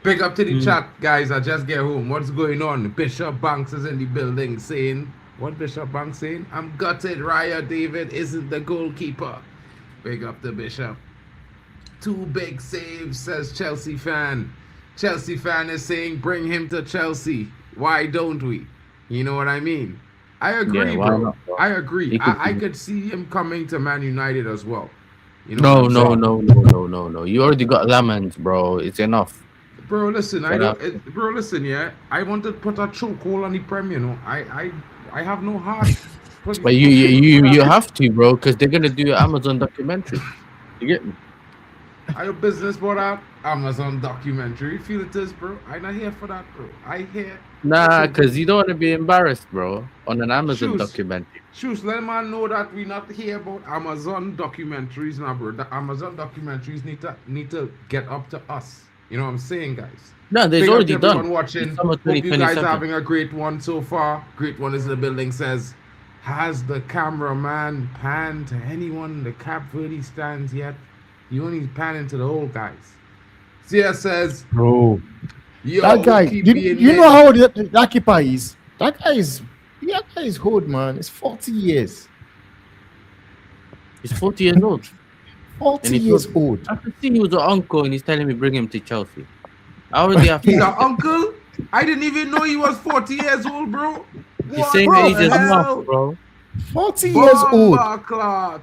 Big up to the chat, guys. I just get home. What's going on? Bishop Banks is in the building saying, what Bishop Banks saying? I'm gutted. Raya David isn't the goalkeeper. Big up to Bishop. 2 big saves, says Chelsea fan. Chelsea fan is saying, bring him to Chelsea. Why don't we? You know what I mean? I agree, Yeah, why bro. not, bro? I agree. He could I be- could see him coming to Man United as well. You know what No, I'm no, saying? no. You already got Lamans, bro. It's enough. Bro, listen, Shut up. bro, listen, yeah. I want to put a chokehold on the Prem, you know. I have no heart. But you have to, bro, because they're gonna do an Amazon documentary. You get me? I have business for that Amazon documentary. Feel it is, bro. I'm not here for that, bro. I here. Nah, because you don't want to be embarrassed, bro, on an Amazon Shoes. documentary. Shoes, let man know that we not here about Amazon documentaries now, bro. The Amazon documentaries need to get up to us. You know what I'm saying, guys? No, there's Big up already to everyone done. watching. It's summer Hope you guys 2027. are having a great one so far. Great one is in the building. Says, has the cameraman panned to anyone in the Cap Verde stands yet? He only panning to the old guys. Sia says, Bro, yo, that guy, keep you being know here. how old that keeper is? That guy is old, man. It's 40 years. He's 40 years old. 40 And he years told- old. I can see he was an uncle and he's telling me bring him to Chelsea. I already have He's our uncle? I didn't even know he was 40 years old, bro. He's What saying the age is hell? enough, bro. 40 years old. Bomba clot.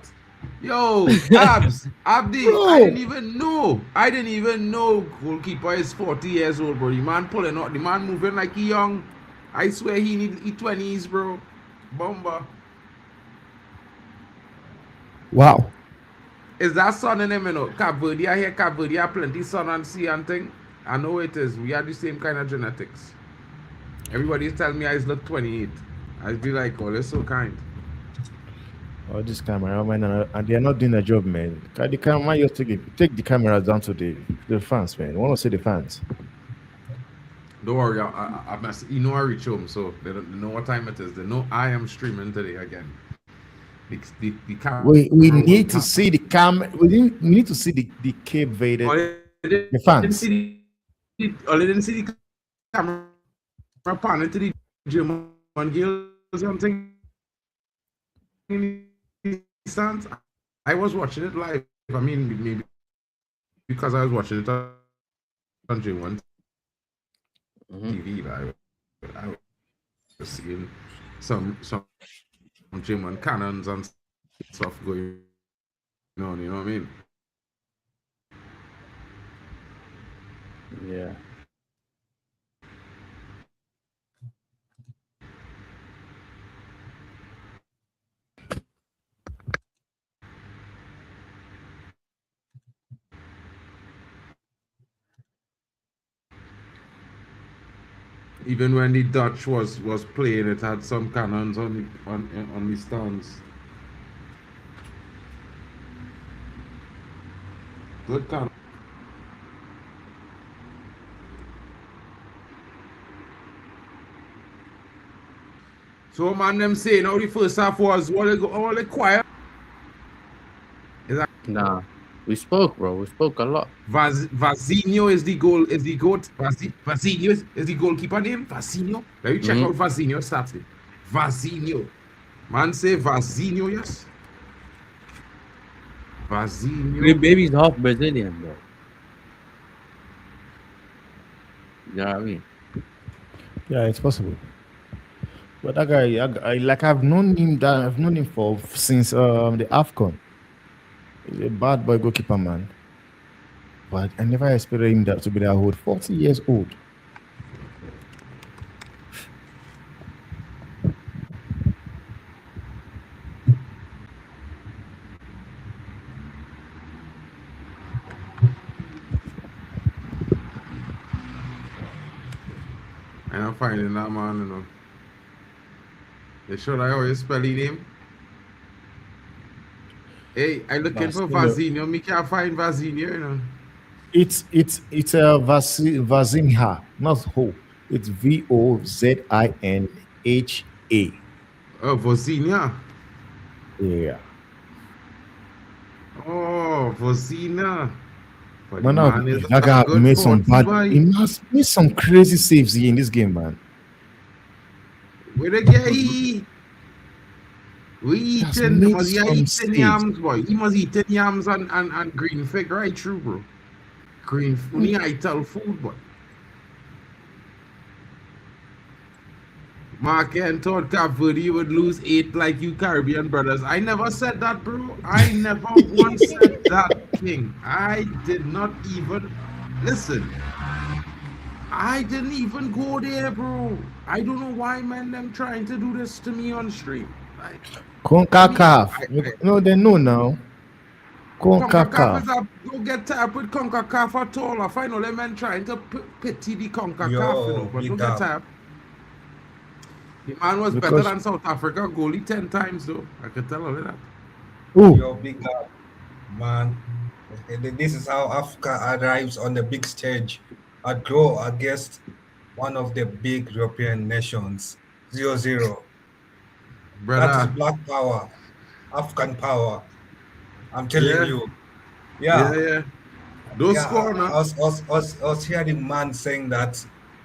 Yo, Abs, Abdi, Bro. I didn't even know goalkeeper is 40 years old, bro. The man pulling out, the man moving like he young. I swear he need 20s, bro. Bomba. Wow. Is that sun in him, you know? Cabo Verde, I hear Cabo Verde, have plenty sun and sea and thing. I know it is. We are the same kind of genetics. Everybody's telling me I look 28. I'd be like, oh, they're so kind. Oh, this camera, man, and they're not doing their job, man. The camera, you take the camera down to the fans, man. I want to see the fans. Don't worry, I must, you know I reach home, so they know what time it is. They know I am streaming today again. The camera. We need to see the camera. We need to see the Cape Verde. The fans. All they didn't see the camera panning to the German girls or something. Stands. I was watching it live. I mean, maybe because I was watching it on German TV. I was seeing some German cannons and stuff going on. You know what I mean? Yeah. Even when the Dutch was playing, it had some cannons on the stands. Good cannon. So man, them saying how the first half was all the quiet. Nah. We spoke, bro. We spoke a lot. Vazinho is the goal. Is the goat? Vazinho is the goalkeeper name. Vazinho. Let me check out Vazinho stats. Vazinho. Man say Vazinho, yes. Vazinho. The baby's half Brazilian, bro. You know what I mean? Yeah, it's possible. But that guy, I've known him for since the AFCON. He's a bad boy goalkeeper, man. But I never expected him to be that old. 40 years old. I'm not finding that man, you know. They should I always spell his name? Hey, I looking for Barcelona. Vazinho. Me can't find Vazinho, you know. It's a Vazinha, not Ho. It's Vozinha. Oh, Vozinha. Yeah. Oh, Vozinha. But the Man, man is that a guy good made some 40 bad. boy. He must made some crazy saves here in this game, man. Where they get he? We He has eating, made must he some eating saves. yams, boy. He must eating yams and green fig right through, bro. Green funny I tell food, boy. MarkN thought Cabo Verde would lose 8 like you Caribbean brothers. I never said that, bro. I never once said that, King. I did not even listen. I didn't even go there, bro. I don't know why, man, them trying to do this to me on stream. Like, CONCACAF. No, they know now. CONCACAF CONCACAF. is a go get tired with CONCACAF at all. I find all them men trying to pity the CONCACAF, you know, but don't get tired. The man was better Because than South Africa goalie 10 times, though. I can tell all of that. who? Yo, big up, man. This is how Africa arrives on the big stage. A draw against one of the big European nations. 0-0. That is Brother. black power, African power. I'm telling you. Yeah. Don't Yeah, score now. I was hearing man saying that,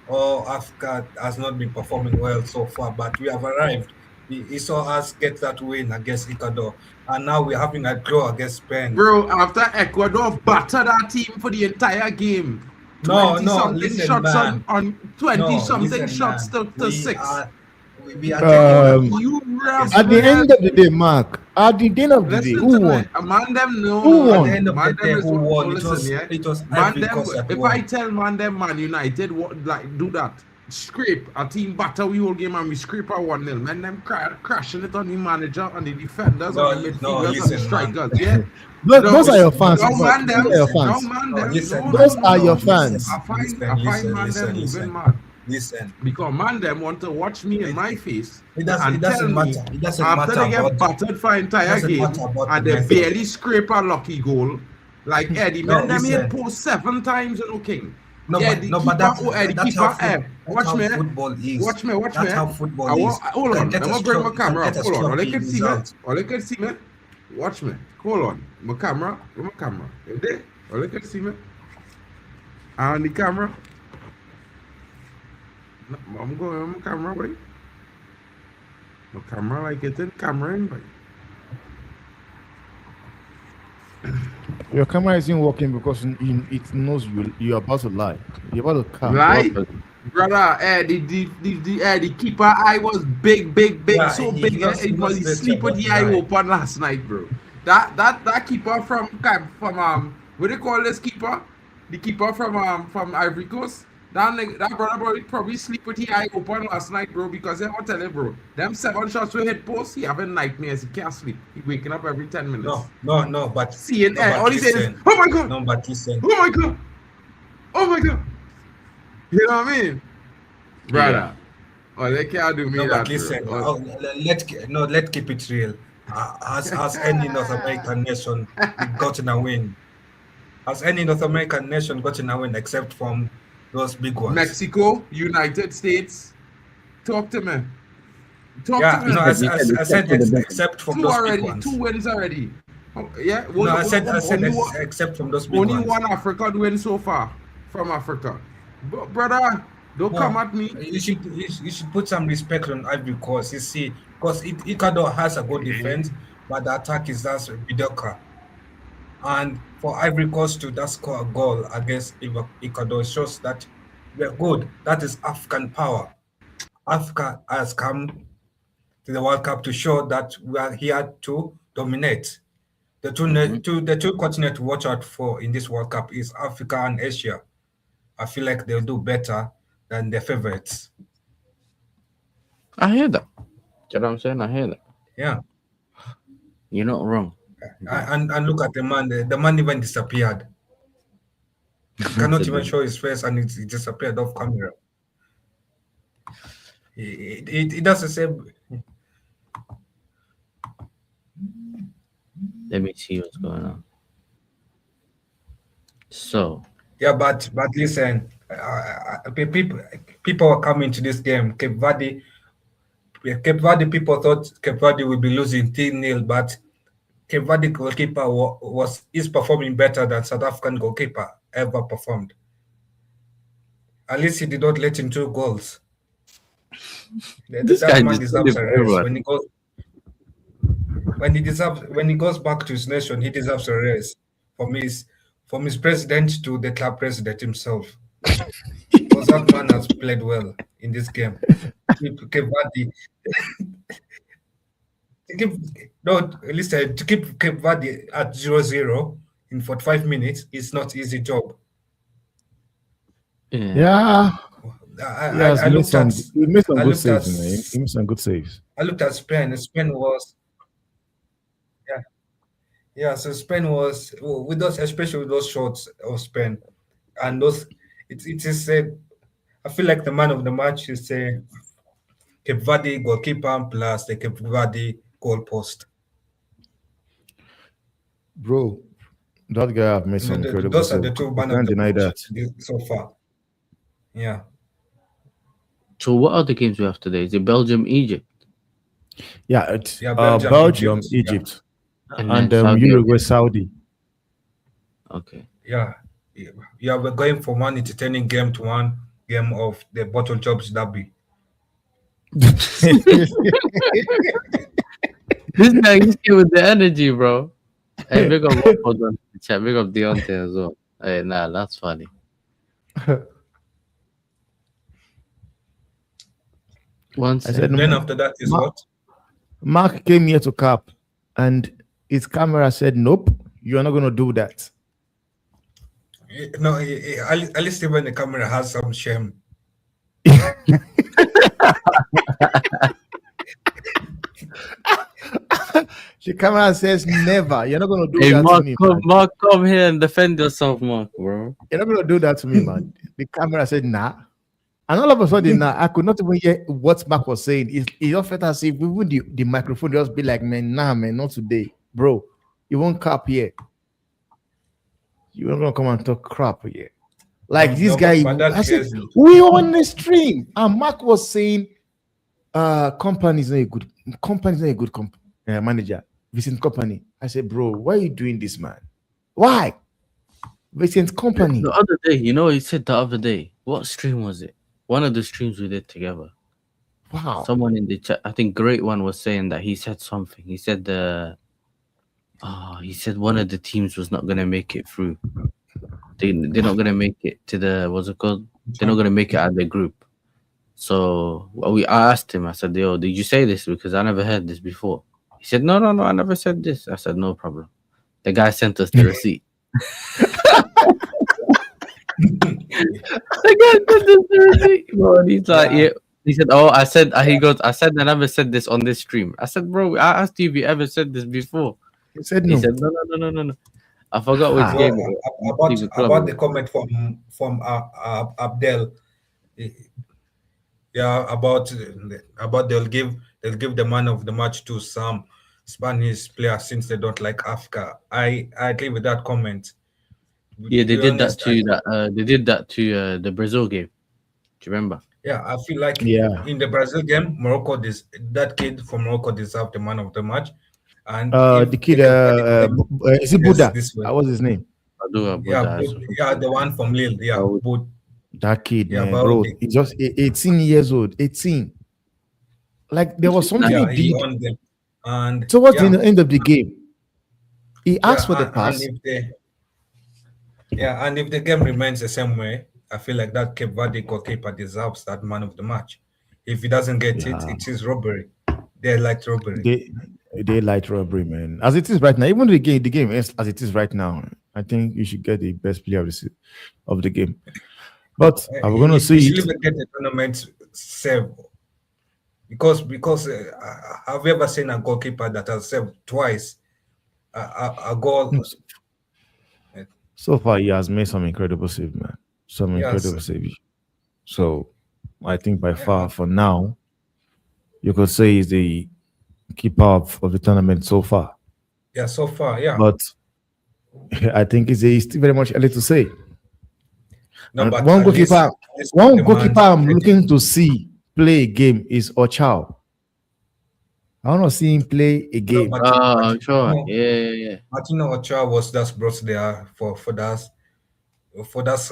oh, Africa has not been performing well so far, but we have arrived. He saw us get that win against Ecuador, and now we're having a draw against Spain. Bro, after Ecuador batter that team for the entire game. No, 20-something listen, shots man. on 20-something listen, shots man. to 6. We are taking You At the end of the day, Mark. At the end of the day, listen who to won? me. A man them no. Who no, won? At the end of Man the day, them is who what- won? no, listen, yeah. It was Man Ivory them, Coast that if won. I tell man them Man United what like do that, scrape a team batter we whole game and we scrape a 1-0. Man them crashing it on the manager and the defenders and the midfielders and the listen, strikers. man. Yeah. Those are your fans. No man them. Those are your No fans. man No, them. listen, No, Those no, are no, your no. fans. I find man them moving mad. Listen. Because man them want to watch me in my face It doesn't and tell me matter. It doesn't after matter they get about battered for entire doesn't game matter about and the they method. barely scrape a lucky goal. Like Eddie, No, man, them hit listen. post 7 times, you know, King. No, Yeah, but the no, keeper, but that's the that's keeper, how, watch that's me, how football is. watch me. That's how football is. Hold on, Get let a me bring my strong- camera get up. a Hold on, all I sloppy can see me. result. All I can see me. Watch me. Hold on, my camera. You there? All I can see me. On the camera. No, I'm going on my camera, boy. My camera like it in camera in, boy. Your camera isn't working because it knows you're about to lie. You're about to come. Right? Brother, the keeper eye was big, Yeah, so he big. knows- he It knows was better sleep with what the to eye lie. open last night, bro. That keeper from what do you call this keeper? The keeper from Ivory Coast. That brother probably sleep with the eye open last night, bro. Because I want to tell you, bro, them 7 shots we hit post, he having nightmares. He can't sleep. He waking up every 10 minutes. No, but Seeing no, but all he says is, listen. "Oh my god, No, but listen. oh my god, oh my god." You know what I mean, brother? Oh, they can't do me No, that, but listen. bro. Let's keep it real. Has any North American nation gotten a win? Has any North American nation gotten a win except from those big ones? Mexico, United States. Talk to me. Talk Yeah, to me. no, I said except from Two those already, big ones. 2 wins already. Oh, yeah, No, I said only one- except from those big only ones. one Africa win so far from Africa. But brother, don't No, come at me. You should put some respect on Ivory Coast. You see, because Ecuador has a good defense, but the attack is just mediocre. And for Ivory Coast to just score a goal against Ecuador shows that we're good. That is African power. Africa has come to the World Cup to show that we are here to dominate. The two continents to watch out for in this World Cup is Africa and Asia. I feel like they'll do better than their favorites. I hear that. You know what I'm saying? I hear that. Yeah. You're not wrong. And look at the man. The man even disappeared. Cannot even show his face, and he disappeared off camera. He does the same. Let me see what's going on. So Yeah, but listen, people are coming to this game. Cape Verde people thought Cape Verde would be losing 3-0, but Cape Verde goalkeeper is performing better than South African goalkeeper ever performed. At least he did not let in 2 goals. this That guy man just deserves did a it raise. everyone. When he goes back to his nation, he deserves a raise. From his president to the club president himself. Because that man has played well in this game. Cape Verde to keep Cape Verde at 0-0 in 45 minutes is not easy job. Yeah. I looked at He made some I good looked at saves, man. He made some good saves. I looked at Spain. Spain was so Spain was with those, especially with those shots of Spain and those. It is I feel like the man of the match is Cape Verde goalkeeper plus the Cape Verde goal post. Bro, that guy have made some incredible Those are saves. the two You man of can't the deny match that. so far. Yeah. So what other games we have today? Is it Belgium, Egypt, Yeah, it's Belgium, Belgium, Egypt, Egypt, and and then Saudi Uruguay, Arabia? Saudi. Okay. Yeah. We're going from one entertaining game to one game of the bottle jobs derby. This guy just came with the energy, bro. Hey, big up Waffles on the chat. Big up Deontay as well. Hey, nah, that's funny. One I said, second. Then after that is what? Mark came here to cap, and his camera said, "Nope, you are not going to do that." No, at least even the camera has some shame. The camera says, "Never. You're not going to do Hey, that Mark, to me, come, man. Mark, come here and defend yourself, Mark, bro. You're not going to do that to me, man." The camera said, "Nah." And all of a sudden, now I could not even hear what Mark was saying. It just felt as if even the microphone just be like, "Man, nah, man, not today, bro. You won't cap here. You're not gonna come and talk crap here." Like this No, guy, but that's I said, crazy. we on the stream, and Mark was saying, company is not a good manager. Vincent Company. I said, bro, why are you doing this, man? Why? Vincent Company. The other day, you know, he said the other day. What stream was it? One of the streams we did together. Wow. Someone in the chat, I think Great One was saying that he said something. He said he said one of the teams was not gonna make it through. They're not gonna make it to the what's it called? They're not gonna make it out of the group. So I asked him. I said, "Yo, did you say this? Because I never heard this before." He said, "No, I never said this." I said, "No problem." The guy sent us the receipt. The guy sent us the receipt, bro. And he's like, "Yeah." He said, "Oh, I said." He goes, "I said I never said this on this stream." I said, "Bro, I asked you if you ever said this before." He said He no. said, "No." I forgot which Well, game. it was. about the comment from Abdel. Yeah, about they'll give the man of the match to some Spanish players since they don't like Africa. I agree with that comment. Yeah, they To be did honest, that to they did that to the Brazil game. Do you remember? Yeah, I feel like Yeah. in the Brazil game, that kid from Morocco deserved the man of the match. And The kid, is it Buddha? this way. What's his name? Yeah, the one from Lille. Yeah, but That kid, yeah, man, bro. He's just 18 years old. 18. Like there was something yeah, he he did owned them. And towards the end of the game. He asked for the and pass. if the game remains the same way, I feel like that Cape Verde goalkeeper deserves that man of the match. If he doesn't get it is robbery. They like robbery. They light robbery, man. As it is right now, even the game is as it is right now. I think you should get the best player of the game. But I'm gonna see you should even get the tournament save because have you ever seen a goalkeeper that has saved twice a goal? So far, he has made some incredible save, man. Incredible save. So I think by far for now, you could say he's the keeper of the tournament so far. Yeah, so far, yeah. But I think it's still very much early to say. No, And but one at goalkeeper, least one the goalkeeper man I'm looking to see play a game is Ochao. I want to see him play a game. Sure. no, Yeah. Martino Ochoa was just brought there for that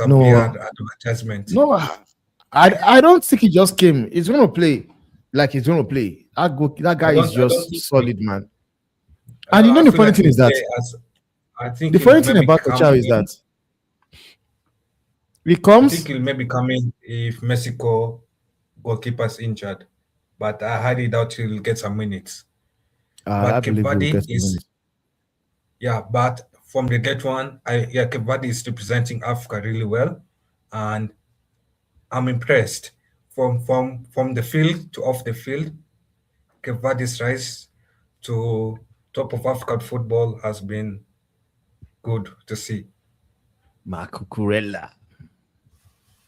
No, advertisement. no, I don't think he just came. He's going to play like he's going to play. That guy is I don't just think solid, man. And you know I the feel funny like thing he'll is that play I think the he'll funny thing maybe about come Ochao is in. that he I comes. think he'll maybe come in if Mexico goalkeeper's injured, but I highly doubt he'll get some minutes. I But Cape believe we'll Verde get some is minutes. but from the get one, Cape Verde is representing Africa really well, and I'm impressed from the field to off the field. Cape Verde's rise to top of African football has been good to see. Mark Cucurella.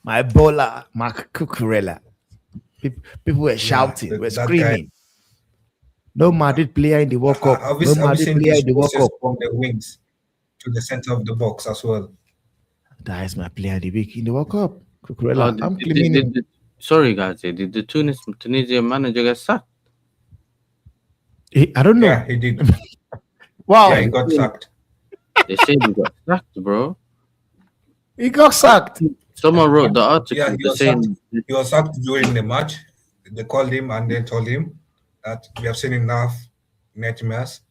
My bowler, Mark Cucurella. People were shouting, were that guy. screaming. No Madrid player in the World Cup. Have No you Madrid seen player this in the World process Cup. from the wings to the center of the box as well? That is my player of the week in the World Cup. Cucurella. I'm Did, claiming him. sorry, guys. Did the Tunisian manager get sacked? I don't know. Yeah, he did. Wow. Yeah, he got sacked. They say he got sacked, bro. He got sacked. Someone wrote the article. Yeah, he was saying He was sacked during the match. They called him and they told him that we have seen enough nightmares.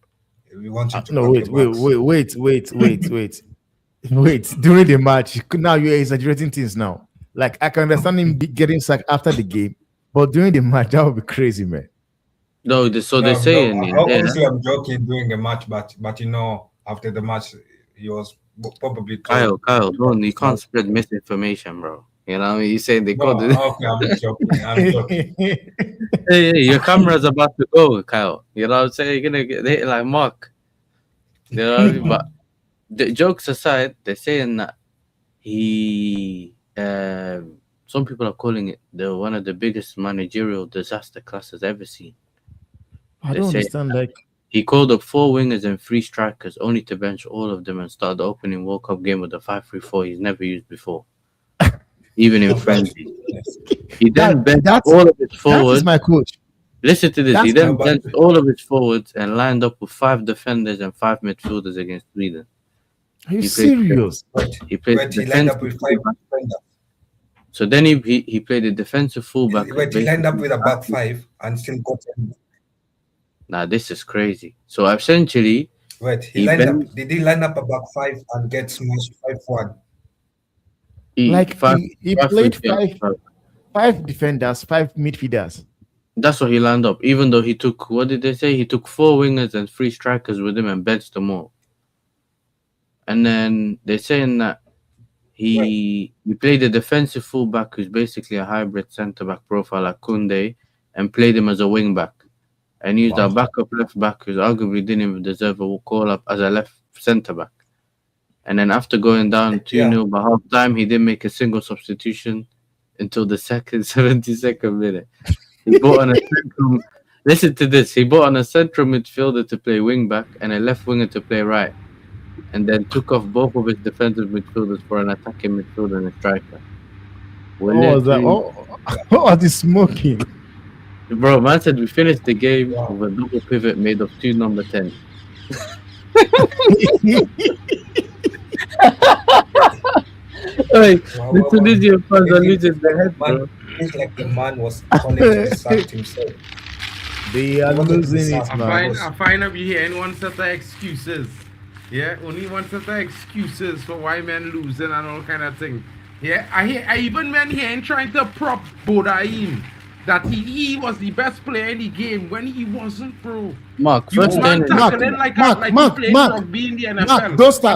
We want you to No, cut wait. During the match, now you're exaggerating things now. Like, I can understand him getting sacked after the game, but during the match, that would be crazy, man. No, they're saying. Obviously, I'm joking during the match, but after the match, he was probably told. Kyle, don't you can't spread misinformation, bro. You know what I mean? You saying they called it. Okay, I'm joking. Hey, your camera's about to go, Kyle. You know what I'm saying? You're gonna get hit like Mark. You know what I mean? But the jokes aside, they're saying that he some people are calling it one of the biggest managerial disaster classes ever seen. I don't understand. Like, he called up 4 wingers and 3 strikers, only to bench all of them and start the opening World Cup game with a 5-3-4 he's never used before, even in friendly. He then benched all of his forwards. That is my coach. Listen to this. He then benched all of his forwards and lined up with 5 defenders and 5 midfielders against Sweden. Are you serious? He played he lined up with 5 defenders. So then he played a defensive fullback. He lined up with a back 5 and still got him. Nah, this is crazy. So essentially, did he line up a back 5 and get smashed 5-1? He played 5 defenders, 5 midfielders. That's what he lined up. Even though he took, what did they say? He took 4 wingers and 3 strikers with him and benched them all. And then they're saying that he played a defensive fullback who's basically a hybrid centre-back profile like Koundé and played him as a wing-back. And used our backup left back, who's arguably didn't even deserve a call up as a left centre back. And then after going down 2-0 by half time, he didn't make a single substitution until the 72nd minute. He brought on a central. Listen to this. He brought on a central midfielder to play wing back and a left winger to play right, and then took off both of his defensive midfielders for an attacking midfielder and a striker. What was he smoking? Bro, man said we finished the game with a double pivot made of 2 number 10. The Tunisian fans are losing their head, bro. It's like the man was calling to sack himself. They are losing it, man. I find out you hear anyone set of excuses. Yeah, only one set of excuses for why men losing and all kind of thing. Yeah, I even men here trying to prop Bodain that he was the best player in the game when he wasn't, bro. Mark, Mark, don't start.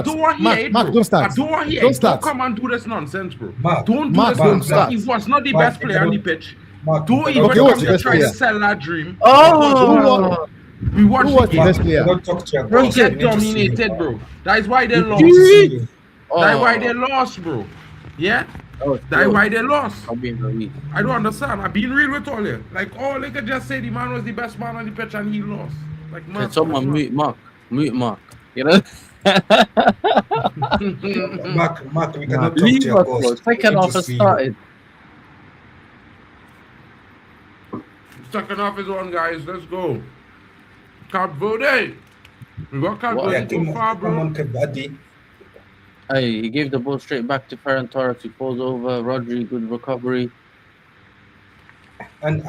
Don't start. Don't come and do this nonsense, bro. Don't do this nonsense. He was not the best player on the pitch. Don't even come to try to sell that dream. We watched the game. Don't get dominated, bro. That is why they lost. That is why they lost, bro. Yeah? That's why they lost. I don't understand. I'm being real with all you. Like, they could just say the man was the best man on the pitch and he lost. Like, can someone mute Mark? Mute Mark. You know? Mark, we Nah, cannot talk to leave your us, bro. boss. Second We need half to has see you. started. Second half is on, guys. Let's go. Cabo Verde. We got Cabo What? Yeah, Verde so far, come bro. on, Kebadi. Hey, he gave the ball straight back to Ferran Torres. He falls over. Rodri, good recovery. And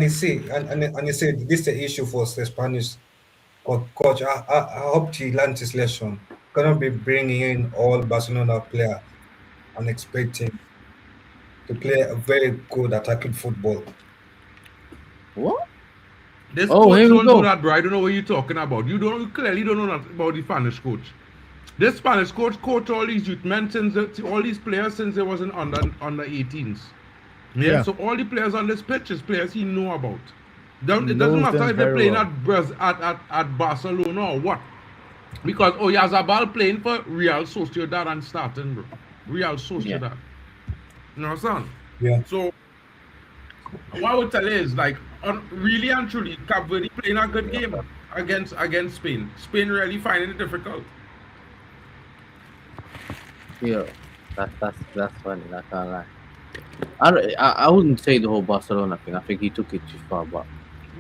you see, and you see, this is the issue for the Spanish coach. I hope he learns his lesson. Cannot be bringing in all Barcelona player and expecting to play a very good attacking football. What? This Oh, coach here we don't do go. that, bro. I don't know what you're talking about. You clearly don't know that about the Spanish coach. This Spanish coach coached all these youth men all these players since they wasn't under 18s. Yeah, so all the players on this pitch is players he know about. It doesn't Knows matter them if they're very playing well. at Barcelona or what. Because Oyazabal playing for Real Sociedad and starting, bro. Real Sociedad. You know what I'm saying? Yeah. So what I would tell you is like really and truly, Cabo Verde playing a good game against Spain. Spain really finding it difficult. Yeah, that's funny. I can't lie. I wouldn't say the whole Barcelona thing. I think he took it too far, but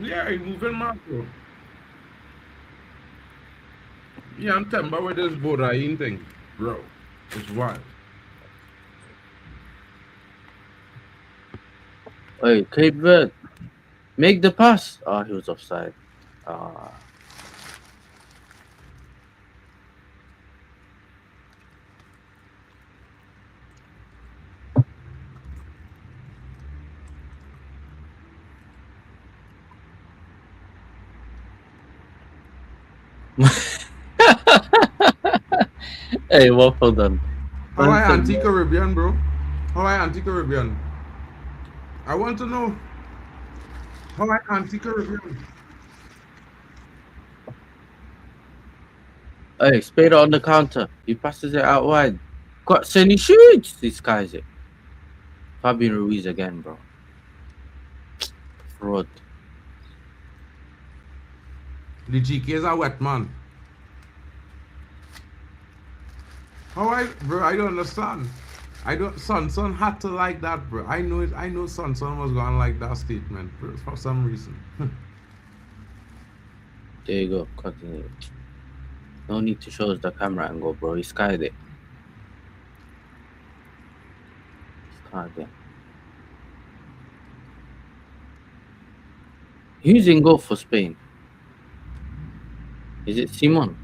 Yeah, he moving mad, bro. Yeah, I'm telling you with this Borain thing, bro. It's wild. hey, Cape Verde, make the pass. Oh, he was offside. Ah. Hey, well done. How I anti-Caribbean, bro? How I anti-Caribbean? I want to know how I anti-Caribbean. Hey, Spade on the counter. He passes it out wide. Got Senny shoots. This guy's it. Fabian Ruiz again, bro. Fraud. The GK is a wet man. How bro, I don't understand. Son had to like that, bro. I know Son was gonna like that statement, bro, for some reason. There you go. Continue. No need to show us the camera angle, bro. He skied it. Who's in goal for Spain? Is it Simon?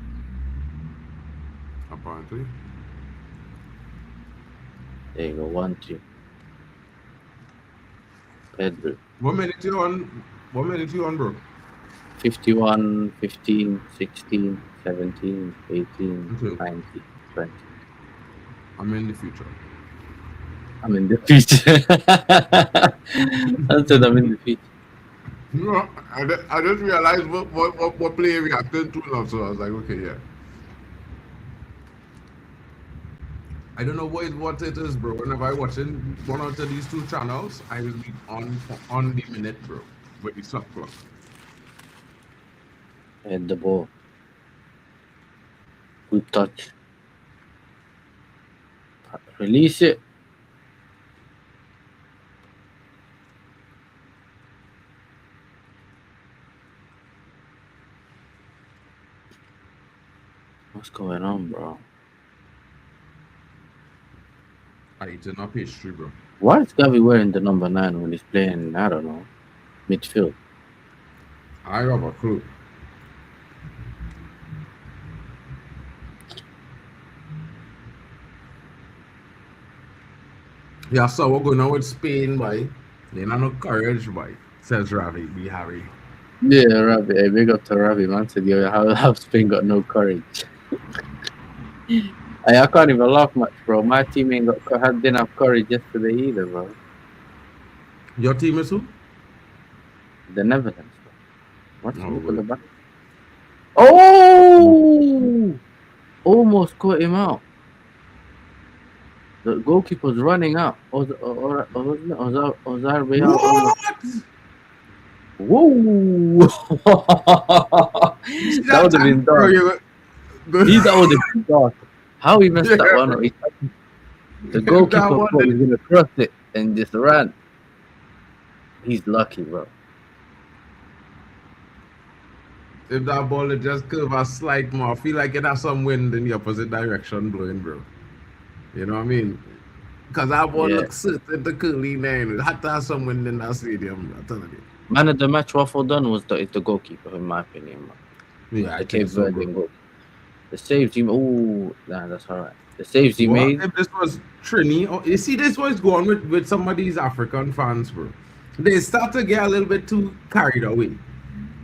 Apparently. There you go. 1-2. Pedro. What minute you on, bro? 51, 15, 16, 17, 18, Okay. 19, 20. I'm in the future. I'm in the future. I said I'm in the future. No, I just realized what player we acted to now, so I was like, okay, yeah. I don't know what it is, bro. Whenever I watching one out of these two channels, I will be on the minute, bro, with the stop clock. Hit the ball. Good touch. Release it. What's going on, bro? I eating a pastry, bro. Why is Gavi wearing the number 9 when he's playing, I don't know, midfield? I have a clue. Yeah, so we're going on with Spain, boy. They not no courage, boy. Says Ravi, be Harry. Yeah, Ravi. Hey, big up to Ravi, man. Said, yo, how Spain got no courage? I can't even laugh much, bro. My team didn't have courage yesterday either, bro. Your team is who? The Netherlands, bro. What's Oh, look at the back? Oh! Almost caught him out. The goalkeeper was running out. What? Whoa! That would have been Bro, dark. That would have been dark. How he messed that one up? The goalkeeper one thought he was gonna cross it and just ran. He's lucky, bro. If that ball had just curve a slight more, I feel like it has some wind in the opposite direction blowing, bro. You know what I mean? Because that ball Yeah. looks certain to curly nine. It had to have some wind in that stadium, I'm telling you. Man of the match, waffle done was the goalkeeper, in my opinion, man. Yeah, I The Cape think so, Verdean bro. goal. The saves he nah, that's all right. The saves he What made. if this was Trini? Oh, you see, this was going with some of these African fans, bro. They start to get a little bit too carried away.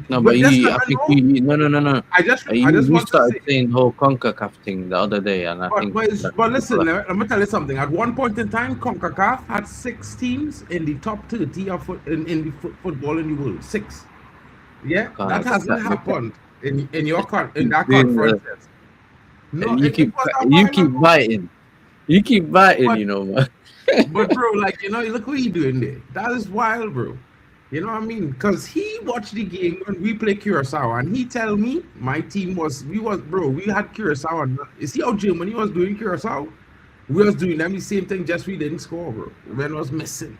No, But but that's you, not- I think no. you, no. I just You want to started say. saying the whole CONCACAF thing the other day, and I think. But listen, let me tell you something. At one point in time, CONCACAF had 6 teams in the top 30 of in the football in the world. 6. Yeah, God, that hasn't that- happened in that Doing the- conference. No, and you it keep was a you while keep ago. biting. You keep biting, But- you know, man. But bro, like, you know, look what he doing there. That is wild, bro. You know what I mean? Because he watched the game when we play Curaçao, and he tell me my team we had Curaçao, and you see how Germany was doing Curaçao? We was doing them the same thing, just we didn't score, bro. Man was missing.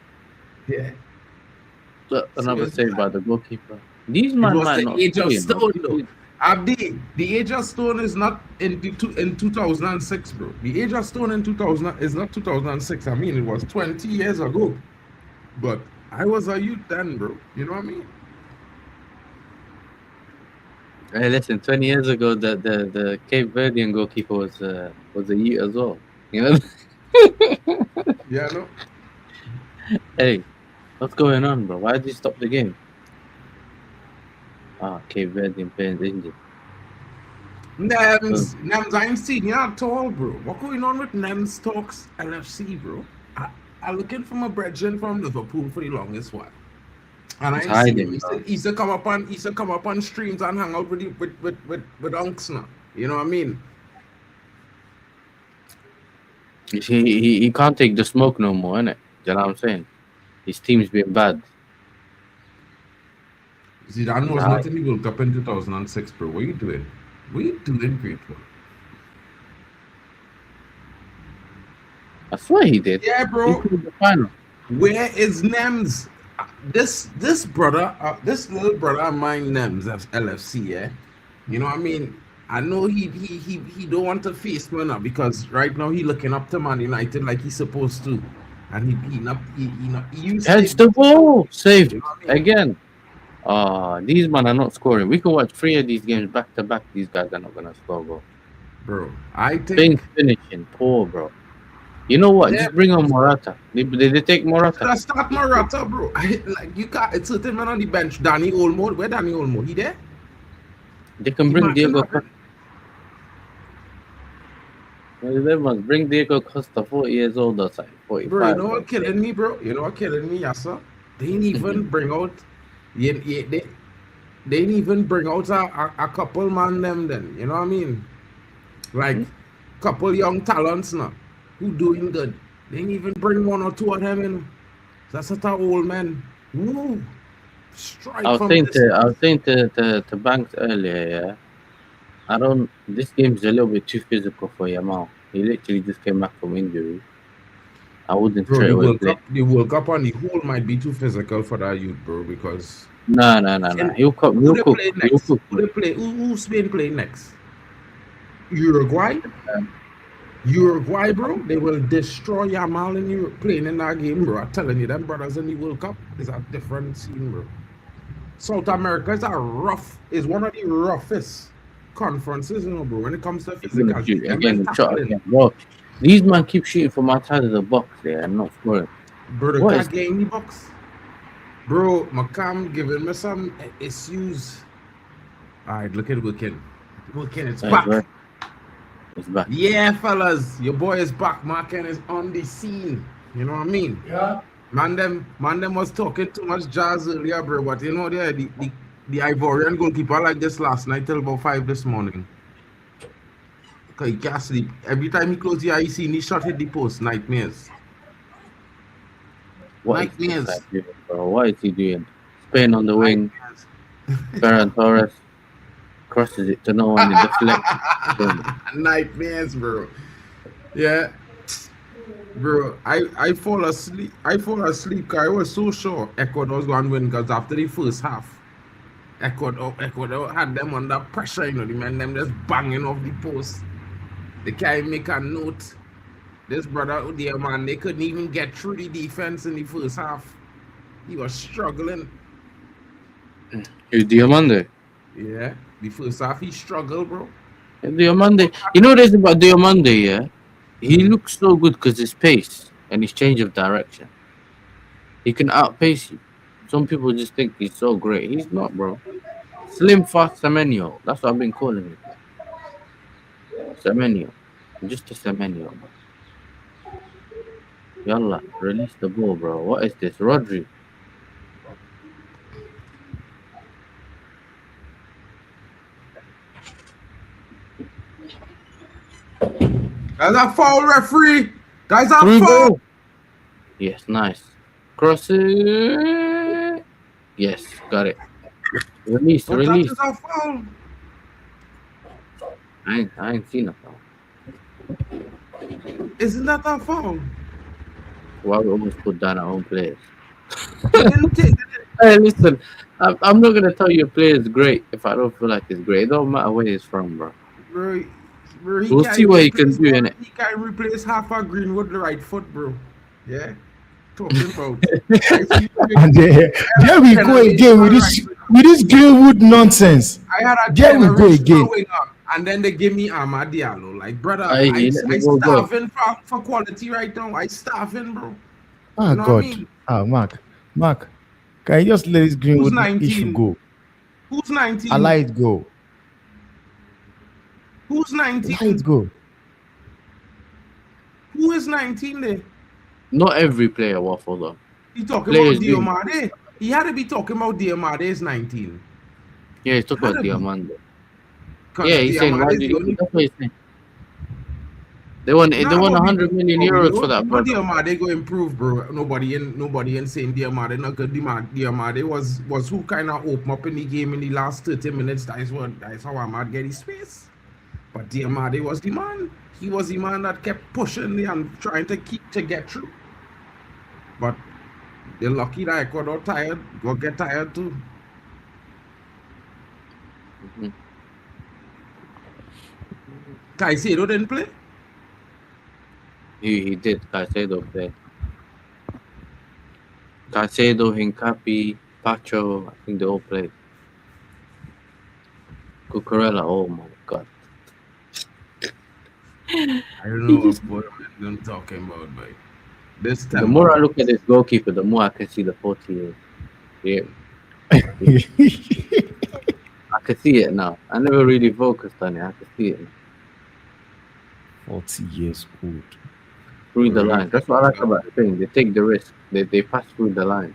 Yeah. Look, another Seriously, save by the goalkeeper. These It man was might the not age of score, you know. stone, though. Abdi, the age of stone is not in 2006, bro. The age of stone in 2000 is not 2006. I mean, it was 20 years ago. But I was a youth then, bro. You know what I mean? Hey, listen, 20 years ago, the Cape Verdean goalkeeper was a youth as well. You know. Yeah, no. Hey, what's going on, bro? Why did you stop the game? Cape Verdean players injured. Nems, I ain't seen you at all, bro. What going on with Nems Talks LFC, bro? I looking for my brethren from Liverpool for the longest while. And He's I ain't seen hiding, him. bro. He used to come up on streams and hang out with unks now. You know what I mean? He can't take the smoke no more, innit? You know what I'm saying? His team's been bad. Zidane was not in the World Cup in 2006, bro. What are you doing? What are you doing, great one? I swear he did. Yeah, He bro. played the final. Where is Nems? This brother, this little brother of mine, Nems, that's LFC, yeah. You know what I mean? I know he don't want to face me now because right now he looking up to Man United like he's supposed to, and he used Heads the ball, saved You know what I mean? again. These men are not scoring. We can watch 3 of these games back to back. These guys are not gonna score, bro. Bro, I Things think finishing poor, bro. You know what? Yeah. Just bring on Morata. Did they take Morata? let's start Morata, bro. Like you got it's certain man on the bench. Danny Olmo, where Danny Olmo? He there? They can bring Imagine Diego that. Costa. They must bring Diego Costa, 40 years old or something. 45. Bro, you know what killing me, bro? You know what killing me, yes, sir? They didn't even bring out. They didn't even bring out a couple man them then. You know what I mean? Like couple young talents now who doing good. They didn't even bring 1 or 2 of them in. That's such a old man. Woo. Strike I was from saying this. to Banks earlier, yeah. This game's a little bit too physical for Yamal. He literally just came back from injury. I wouldn't Bro, straight the away World play. Cup, the World Cup on the whole might be too physical for that youth, bro, because No. He'll cook. who He'll they cook. play He'll next? cook. Who Spain play next? Uruguay? Uruguay, bro, they will destroy Yamal in Europe playing in that game, bro. I'm telling you, them brothers in the World Cup is a different scene, bro. South America is one of the roughest conferences, you know, bro, when it comes to He's gonna physical. shoot again. Shot again. Bro, these man keep shooting from outside of the box there and not scoring. Bro, they What can't is- get in the box. Bro, McCam giving me some issues. Alright, look at Wicked. Wicked, it's That's back. right. It's back. Yeah, fellas, your boy is back. MarkN is on the scene. You know what I mean? Yeah. Man, them was talking too much jazz earlier, bro. But you know, the Ivorian goalkeeper like this last night till about 5 this morning. Cause he can't sleep. Every time he close the eye, he see he shot hit the post. Nightmares. What is Nightmares. this guy doing, bro? What is he doing? Spain on the wing. Ferran Torres crosses it to no one. It deflects. Nightmares, bro. Yeah. Bro, I fall asleep. Cause I was so sure Ecuador was going to win because after the first half, Ecuador had them under pressure, you know, the men them just banging off the post. They can't make a note. This brother there, man, they couldn't even get through the defense in the first half. He was struggling. Who's Diomande? Yeah, the first half he struggled, bro. Diomande. You know this about Diomande, yeah? He looks so good because his pace and his change of direction. He can outpace you. Some people just think he's so great. He's not, bro. Slim, fast Semenyo. That's what I've been calling him. Semenyo. Just a Semenyo. Yalla, release the ball, bro. What is this? Rodri. That's a foul, referee. That's a Through foul. goal. Yes, nice. Cross it. Yes, got it. Release, But release. that is a foul. I ain't seen a foul. Isn't that a foul? Why we almost put down our own players? They didn't take it. Hey, listen, I'm not gonna tell you a player is great if I don't feel like he's great. It don't matter where he's from, bro. Bro, We'll see what he can do in it. He can replace half a green with the right foot, bro. Yeah. Talking about. And there we go again with this Greenwood nonsense. I had a There we go generational again. winger, and then they give me Amad Diallo. Like, brother, Aye, I let me go, starving for quality right now. I starving, bro. Oh You know what I God. mean? Mark, can you just let this Greenwood 19? issue go? Who's 19? I let it go. Who's Let 19? it go. Who is 19 there? Not every player waffle though. He talking Players about do. Diomade. He had to be talking about Diomade 19. Yeah, he's talking about Had to be. Diamante. 'Cause Yeah, he's saying why Diomade is do the only. that's what he's saying. They won Nah, 100 million euros for that, But brother. Diomade go improve, bro. Nobody in saying Diomade not good. Diomade was who kind of open up in the game in the last 30 minutes. That's how Ahmad get his space. But Diomade was the man. He was the man that kept pushing and trying to get through. But they're lucky that Ecuador go get tired too. Mhm. Caicedo didn't play. He did. Caicedo played. Caicedo, Hincapi, Pacho, I think they all played. Cucurella, oh my god. I don't know what I'm talking about, but this The time. more I look at this goalkeeper, the more I can see the 40 years. Yeah. I can see it now. I never really focused on it. I can see it now. 40 years old. Through the line. That's what I like about the thing. They take the risk. They pass through the line.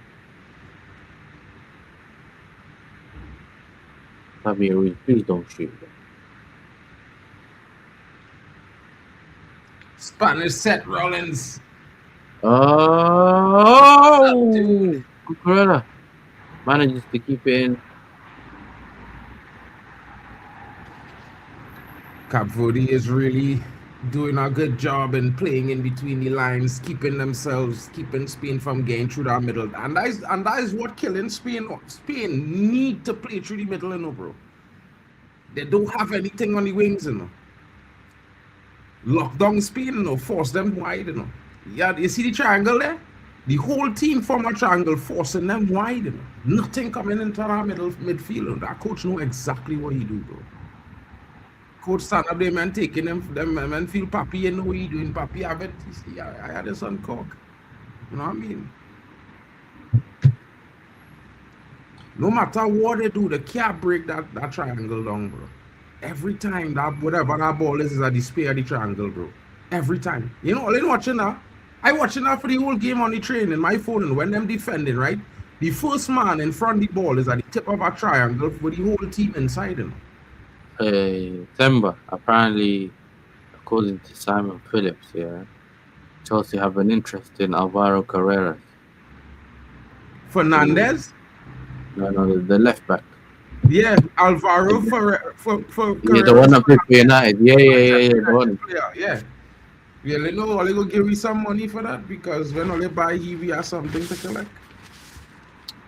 Fabio Ruiz, please don't shoot. Spanish Seth Rollins. Oh! Cucurella manages to keep it in. Cabo Verde is really doing a good job in playing in between the lines, keeping Spain from getting through that middle. And that is what killing Spain. Spain need to play through the middle, you know, bro. They don't have anything on the wings, you know. Lock down Spain, you know, force them wide, you know. Yeah, you see the triangle there? The whole team form a triangle, forcing them wide, you know. Nothing coming into that midfield. You know. That coach know exactly what he do, bro. Coach stand up there, man, taking them man feel Papi, you know what he doing. Papi have it. You see, I had this on cock. You know what I mean? No matter what they do, they can't break that triangle down, bro. Every time that whatever that ball is at the spear of the triangle, bro. Every time. You know, I watching that. I watching that for the whole game on the train in my phone, and when them defending, right? The first man in front of the ball is at the tip of a triangle with the whole team inside him. Themba, apparently, according to Simon Phillips, yeah, Chelsea have an interest in Alvaro Carreras. Fernandez? No, the left back. Yeah, Alvaro for Yeah, the one that played for United. Yeah, the one. Yeah. Yeah, they know they go give you some money for that because when they buy we have something to collect.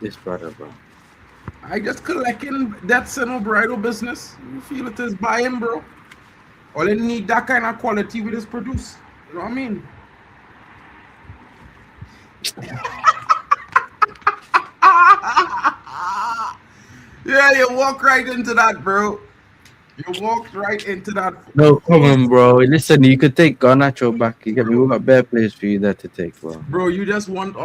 This brother, bro. I just collecting that's no bridal business. You feel it is buying, bro. All they need that kind of quality we just produce. You know what I mean? Yeah, you walk right into that, bro. You walked right into that. No problem, bro. Listen, you could take Garnacho back. You get me. We got better players for you there to take, bro. Bro, you just want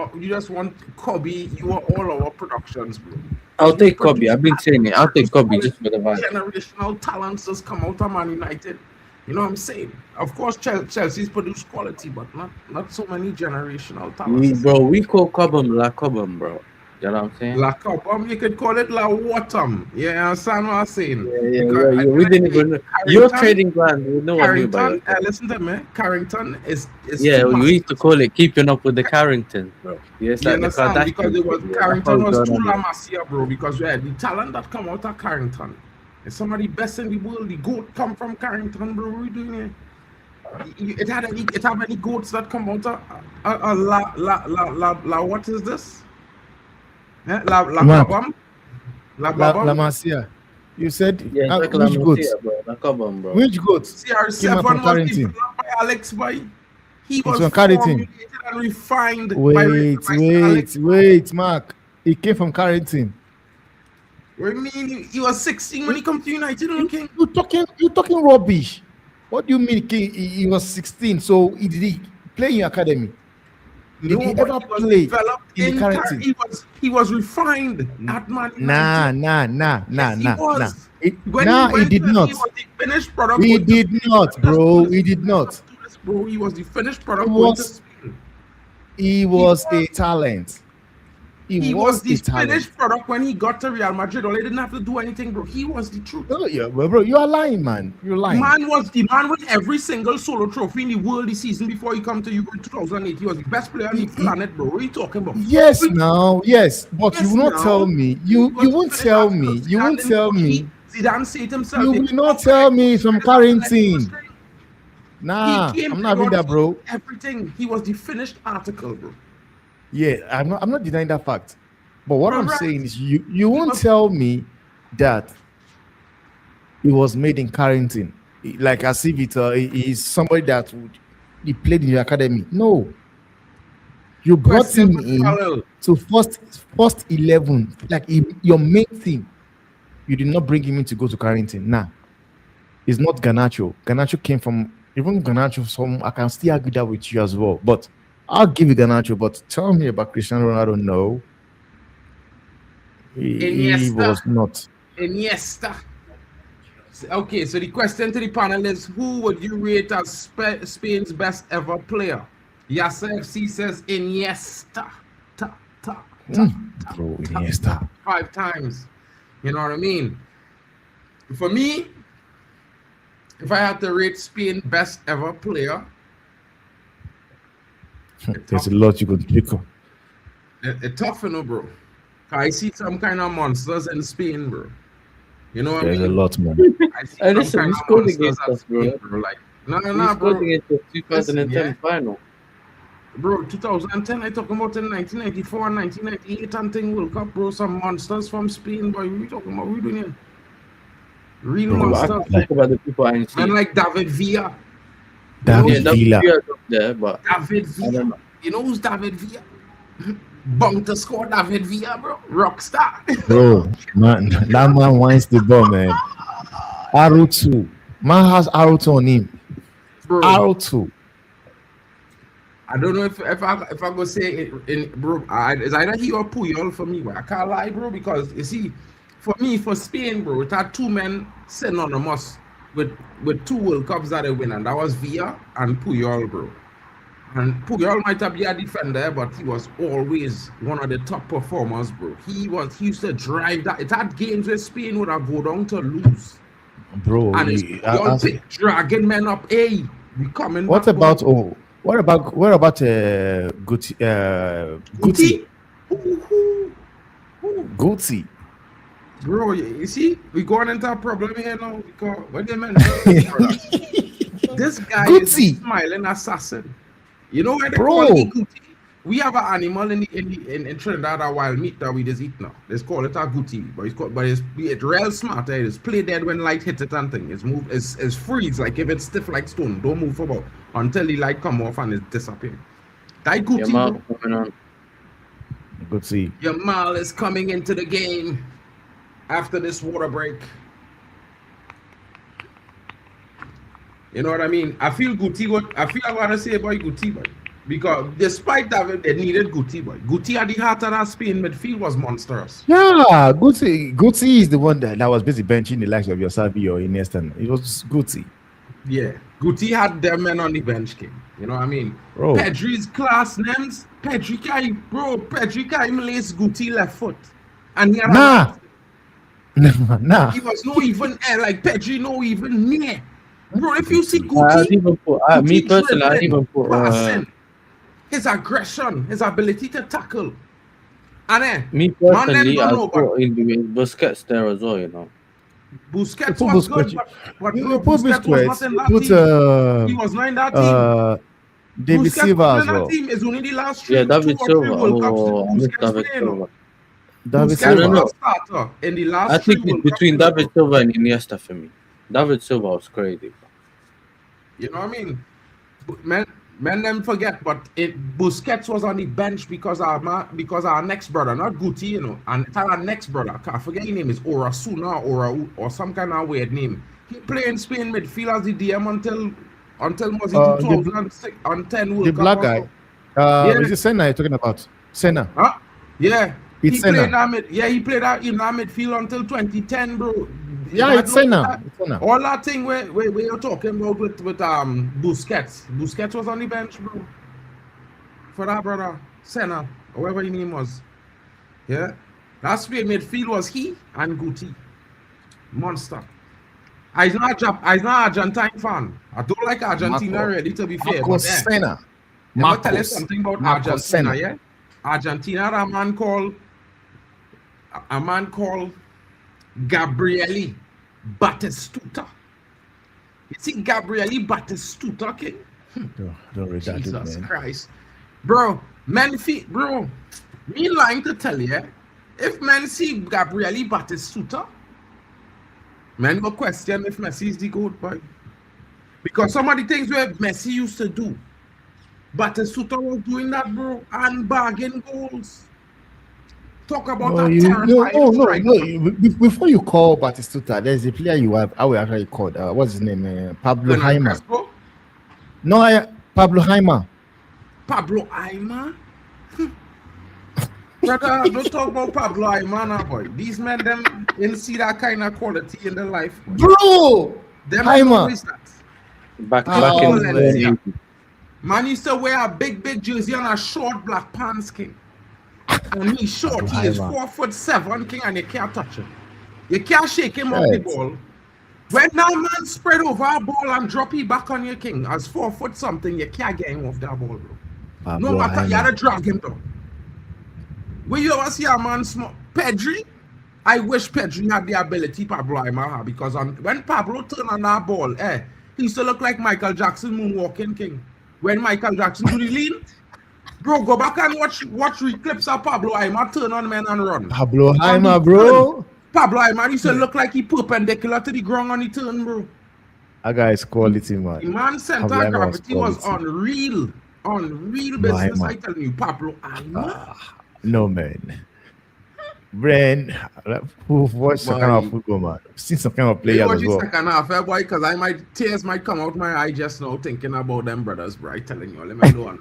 Kobe. You want all our productions, bro. I'll take Kobe. I've been saying it. I'll take Kobe just for the vibe. Generational talents just come out of Man United. You know what I'm saying? Of course, Chelsea's produce quality, but not so many generational talents. Bro, we call Cobham La Cobham, bro. You know what I'm saying? La Cobham, you could call it La Watam. Yeah, understand what I'm saying? Yeah. We didn't even know. Your trading brand, we know what you buy. Listen to me. Carrington is yeah, we used to call it keeping up with the Carrington, bro. Yes, like because it was Carrington was too La Masia, bro. Because we had the talent that come out of Carrington. It's some of the best in the world. The goat come from Carrington, bro. What are we doing here? It have any goats that come out of La what is this? La Masia. You said like which goats? La Cobham, bro. Which goats? CR7 was developed by Alex Boy. He was Carrington and refined. Wait, Mark. He came from Carrington. What do you mean? He was 16 when he come to United. Okay? You talking rubbish. What do you mean he was 16? So did he play in your academy? No, he ever played in Carrington? He was refined at Man United. Nah. He did not. He was the finished product. He did not, bro. He did not. Bro, he was the finished product. He was a talent. He was the finished product when he got to Real Madrid. All he didn't have to do anything, bro. He was the truth. Oh, yeah, bro. You are lying, man. You're lying. The man with every single solo trophy in the world this season before he come to Euro 2008. He was the best player on the planet, bro. What are you talking about? Yes, but you will not tell me. You won't tell me. You won't tell me. Zidane said himself. You will not tell me from Carrington. Nah, I'm not having that, bro. Everything. He was the finished article, bro. Yeah, I'm not denying that fact. But what I'm saying is you won't tell me that it was made in Carrington. Like as if it is somebody that he played in your academy. No. You brought him in to first 11, like your main team. You did not bring him in to go to Carrington. Nah. It's not Garnacho. Garnacho came from even Garnacho. I can still argue that with you as well. But I'll give you Garnacho, but tell me about Cristiano Ronaldo. No, he was not. Iniesta. Okay, so the question to the panel is: who would you rate as Spain's best ever player? Yasser FC says Iniesta. Bro, Iniesta. 5 times. You know what I mean? For me, if I had to rate Spain best ever player. There's a lot you could pick up. It's tough, you know, bro. I see some kind of monsters in Spain, bro. You know what There's I mean? a lot, man. I see some kind of monsters at Spain, bro. Like, no, bro. Against the 2010 final. Bro, 2010, I talking about in 1994 and 1998 and thing World Cup, bro. Some monsters from Spain, boy. What are you talking about? What are you doing here? Real monsters. Talk about the people I see. Man like David Villa. David Villa. There, but David Villa. You know who's David Villa? Bunker score David Villa, bro. Rockstar. Bro, man, that man wants the ball, man. R2. Man has R2 on him. Bro. R2. I don't know if I go say it, bro. It's either he or Puyol for me, bro. I can't lie, bro, because you see, for me, for Spain, bro, it had 2 men synonymous with 2 World Cups that they win, and that was Villa and Puyol, bro. And Puyol might have been a defender, but he was always one of the top performers, bro. He used to drive that. It had games where Spain would have go down to lose, bro. And it's dragging men up. Hey, we coming. What back, about bro. What about Guti? Guti. Bro, you see, we going into a problem here now because when they meant this guy is Gucci. a smiling assassin. You know where they Bro. call it Gucci? We have an animal in Trinidad, a wild meat that we just eat now. They call it a Gucci, but it's real smart. It's play dead when light hits it and thing. It's freeze, like if it's stiff like stone, don't move about until the light come off and it disappear. That Gucci, Yamal bro. coming on. Gucci. Yamal is coming into the game after this water break. You know what I mean? I feel Guti I want to say about Guti, boy. Because despite that, they needed Guti, boy. Guti at the heart of that Spain midfield was monstrous. Yeah, Gucci is the one that was busy benching the likes of your Savi or Iniesta. It was Gucci. Yeah. Guti had them men on the bench, king. You know what I mean? Bro. Pedri's class names. Pedri can't lace Guti left foot. And he had Nah. he was no even like Pedri, no even near. Bro, if you see I Guti, even put me personally, I even put passing, his aggression, his ability to tackle. And then me personally, I don't know, put in Busquets there as well. You know, Busquets Put was Busquets. good, but You bro, put Busquets was Busquets, not in that put team. He was not in that team. David Busquets Silva was as in that well. team. It's only the last yeah, two David or Silva. three World Cups Oh, I miss Busquets David playing. Silva. David Busquets I don't Silva. know. was a starter in the last I three think it's World Cups. between David Silva and Iniesta for me. David Silva was crazy. You know what I mean? Men them forget, but Busquets was on the bench because our next brother, not Guti, you know, and our next brother, I forget his name is Orasuna or some kind of weird name. He played in Spain midfield as the DM until was it 2006 on 10 World The Cup. black also. guy. Yeah. Is it Senna you're talking about? Senna. Huh? Yeah. It's he Senna. played that he played that in that midfield until 2010, bro. Yeah, it's Senna. It's Senna. All that thing where you're talking about with Busquets. Busquets was on the bench, bro. For that brother, Senna, or whatever his name was. Yeah. That Spain midfield was he and Guti. Monster. I'm not Argentine fan. I don't like Argentina Marco. really, to be fair. Marco But Senna. let me tell you Marcos. something about Marcos Argentina, Senna. yeah? Argentina had a man called Gabriele Batistuta. You see Gabriele Batistuta, king? Don't read that, dude, Jesus man. Christ. Bro, bro, me lying to tell you, if men see Gabriele Batistuta, men go question if Messi is the GOAT, boy. Because some of the things where Messi used to do, Batistuta was doing that, bro, and bargain goals. Talk about that terrifying striker. Before you call Batistuta, there's a player you have. I will actually called. What's his name? Pablo Jaime. Crespo? No, Pablo Jaime. Pablo Aima? Brother, don't talk about Pablo Aima now, boy. These men, them didn't see that kind of quality in their life. Boy. Bro! Them Jaime. don't know that. Back Oh, in let's the see. day. Man used to wear a big jersey and a short black pants, king. And he's short, he is 4'7", king, and you can't touch him. You can't shake him off the Right. ball. When that man spread over a ball and drop it back on your king, as 4 foot something, you can't get him off that ball, bro. Pablo No matter, you Jaime. had to drag him down. When you ever see a man small, Pedri, I wish Pedri had the ability Pablo Aima had, because when Pablo turned on that ball, he used to look like Michael Jackson moonwalking, king. When Michael Jackson do the lean, bro, go back and watch clips of Pablo Aima turn on men and run. Pablo Jaime, bro. Pablo Aima used to look like he perpendicular to the ground on the turn, bro. That guy is quality, The man. man center Pablo Aima was gravity was quality. unreal business. Aima. I tell you, Pablo Aima. No, man. Brain, who watch some kind of football, man. Seen some kind of You players watch as the well. second half, boy, because tears might come out my eye just now thinking about them brothers, bro. I telling you, let me know. one.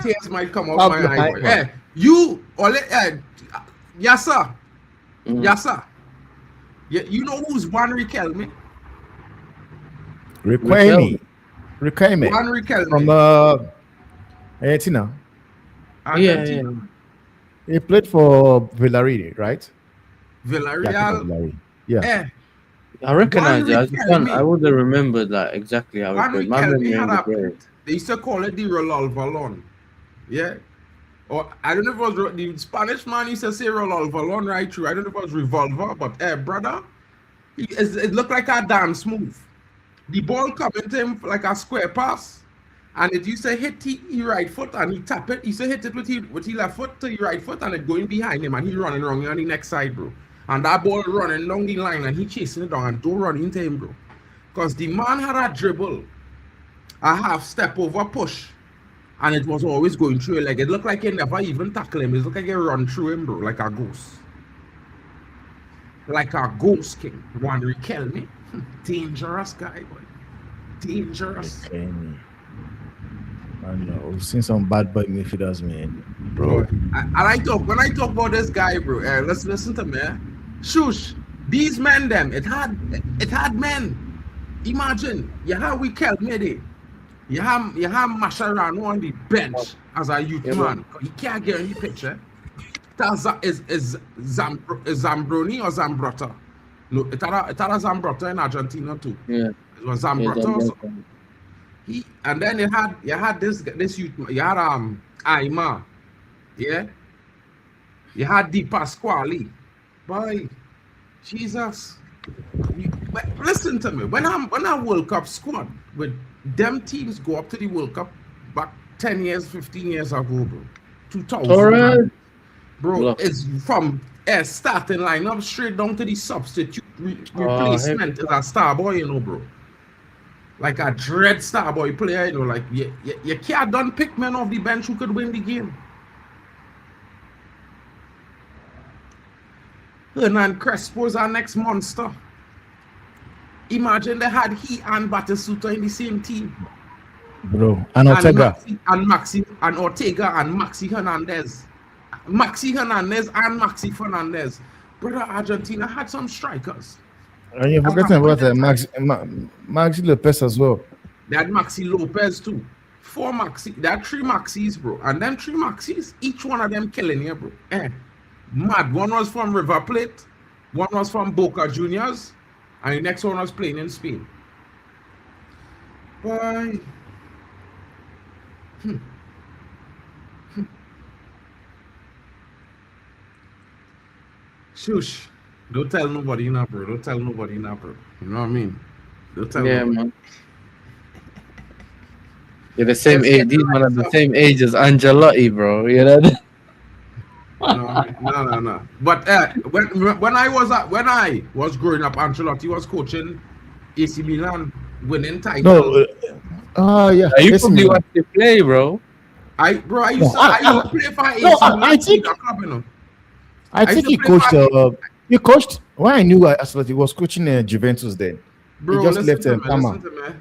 Tears might come out Pablo my eye, boy. Aima. Yes, sir. Mm. Yes, sir. You know who's Juan Riquelme? Riquelme. Juan Riquelme. From Argentina. Argentina. He played for Villarreal, right? Villarreal. Villarreal. Yeah. I recognize it. Riquelme. I wouldn't remember that exactly how Juan it played. My Riquelme memory had ain't a great. They used to call it the Rolal Valon. Yeah. Or I don't know if it was the Spanish man used to say revolver right through. I don't know if it was revolver, but brother, it looked like a dance move. The ball coming to him like a square pass, and it used to hit he right foot and he tap it. He used to hit it with he left foot to the right foot, and it going behind him, and he running wrong on the next side, bro. And that ball running down the line, and he chasing it down and don't run into him, bro. Because the man had a dribble, a half step over push, and it was always going through it. Like it looked like he never even tackle him. It looked like he run through him, bro, like a ghost. Like a ghost king. One Riquelme. Dangerous guy, boy. Dangerous. Okay. I know. We've seen some bad boy midfielders, man. Bro. When I talk about this guy, bro, let's listen to me. Shush. These men, them, it had men. Imagine, you have Riquelme there. You have Mascherano on the bench as a youth man. He can't get any picture. Is Zambroni or Zambrotta? No, it had a Zambrotta in Argentina too. Yeah. It was Zambrotta. And then you had this youth. You had Aima. Yeah. You had Di Pasquale. Boy, Jesus. Listen to me. When a World Cup squad with them teams go up to the World Cup back 10 years, 15 years ago, bro. 2000. Bro, it's from starting lineup straight down to the substitute replacement as a star boy, you know, bro. Like a dread star boy player, you know, like you can't done pick men off the bench who could win the game. Hernan Crespo's our next monster. Imagine they had he and Batistuta in the same team. Bro, and Ortega. And Ortega and Maxi Hernandez. Maxi Hernandez and Maxi Fernandez. Brother, Argentina had some strikers. And you're forgetting about Maxi Lopez as well. They had Maxi Lopez too. They had 3 Maxis, bro. And them 3 Maxis, each one of them killing you, bro. Mad. One was from River Plate, one was from Boca Juniors, and the next one was playing in Spain. Boy. Shush. Don't tell nobody now, bro. Don't tell nobody now, bro. You know what I mean? Don't tell nobody. Man. You're the same age. These men are the same age as Angelotti, bro. You know? No. But when I was growing up, Ancelotti was coaching AC Milan, winning titles. No, yeah. You probably watch the play, bro. I used to play for AC Milan. I think he coached. He coached. When I knew Ancelotti was coaching Juventus then. Bro, he just left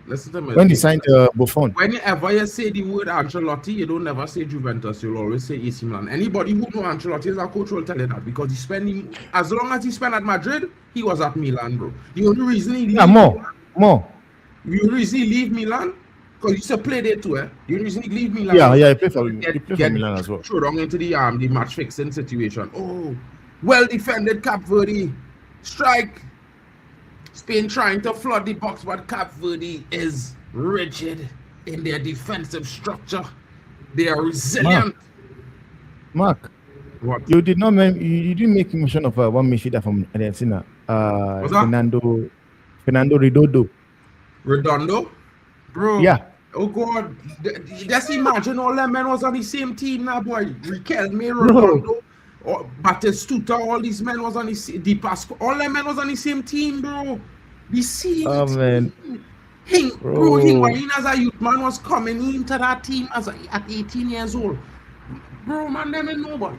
listen to me. When he signed Buffon. Whenever you say the word Ancelotti, you don't never say Juventus. You'll always say AC Milan. Anybody who knows Ancelotti as a coach will tell you that because he spent as long as he spent at Madrid, he was at Milan, bro. The only reason he more. The only reason he leave Milan because he used to play there too. The only reason he leave Milan. Yeah, he played for Milan as well. Throw down into the match fixing situation. Oh, well defended Cape Verde strike. Spain trying to flood the box, but Cape Verde is rigid in their defensive structure. They are resilient. Mark, what? You didn't make mention of one midfielder from Argentina. Fernando Redondo? Bro. Yeah. Oh God. Just imagine all them men was on the same team now, boy. Riquelme, Redondo, Batistuta, all these men was on the Di Pasquale, all them men was on the same team, bro. The same man. When as a youth man was coming into that team at 18 years old. Bro, man, them ain't nobody.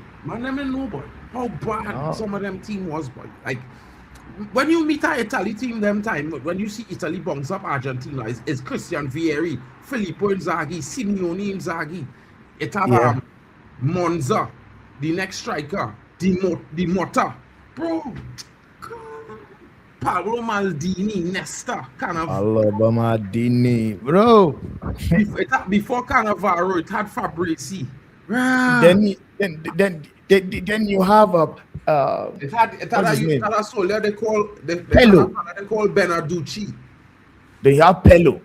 How bad some of them team was, boy. Like, when you meet an Italy team them time, when you see Italy bounce up Argentina, it's Christian Vieri, Filippo Inzaghi, Simeone Inzaghi. It have Monza, the next striker, the Motta. Bro, Paolo Maldini, Nesta, Cannavaro. Maldini, bro. Before Cannavaro, it had Fabrizi. Then you have a it had a soldier they call Benaducci. They have Pello.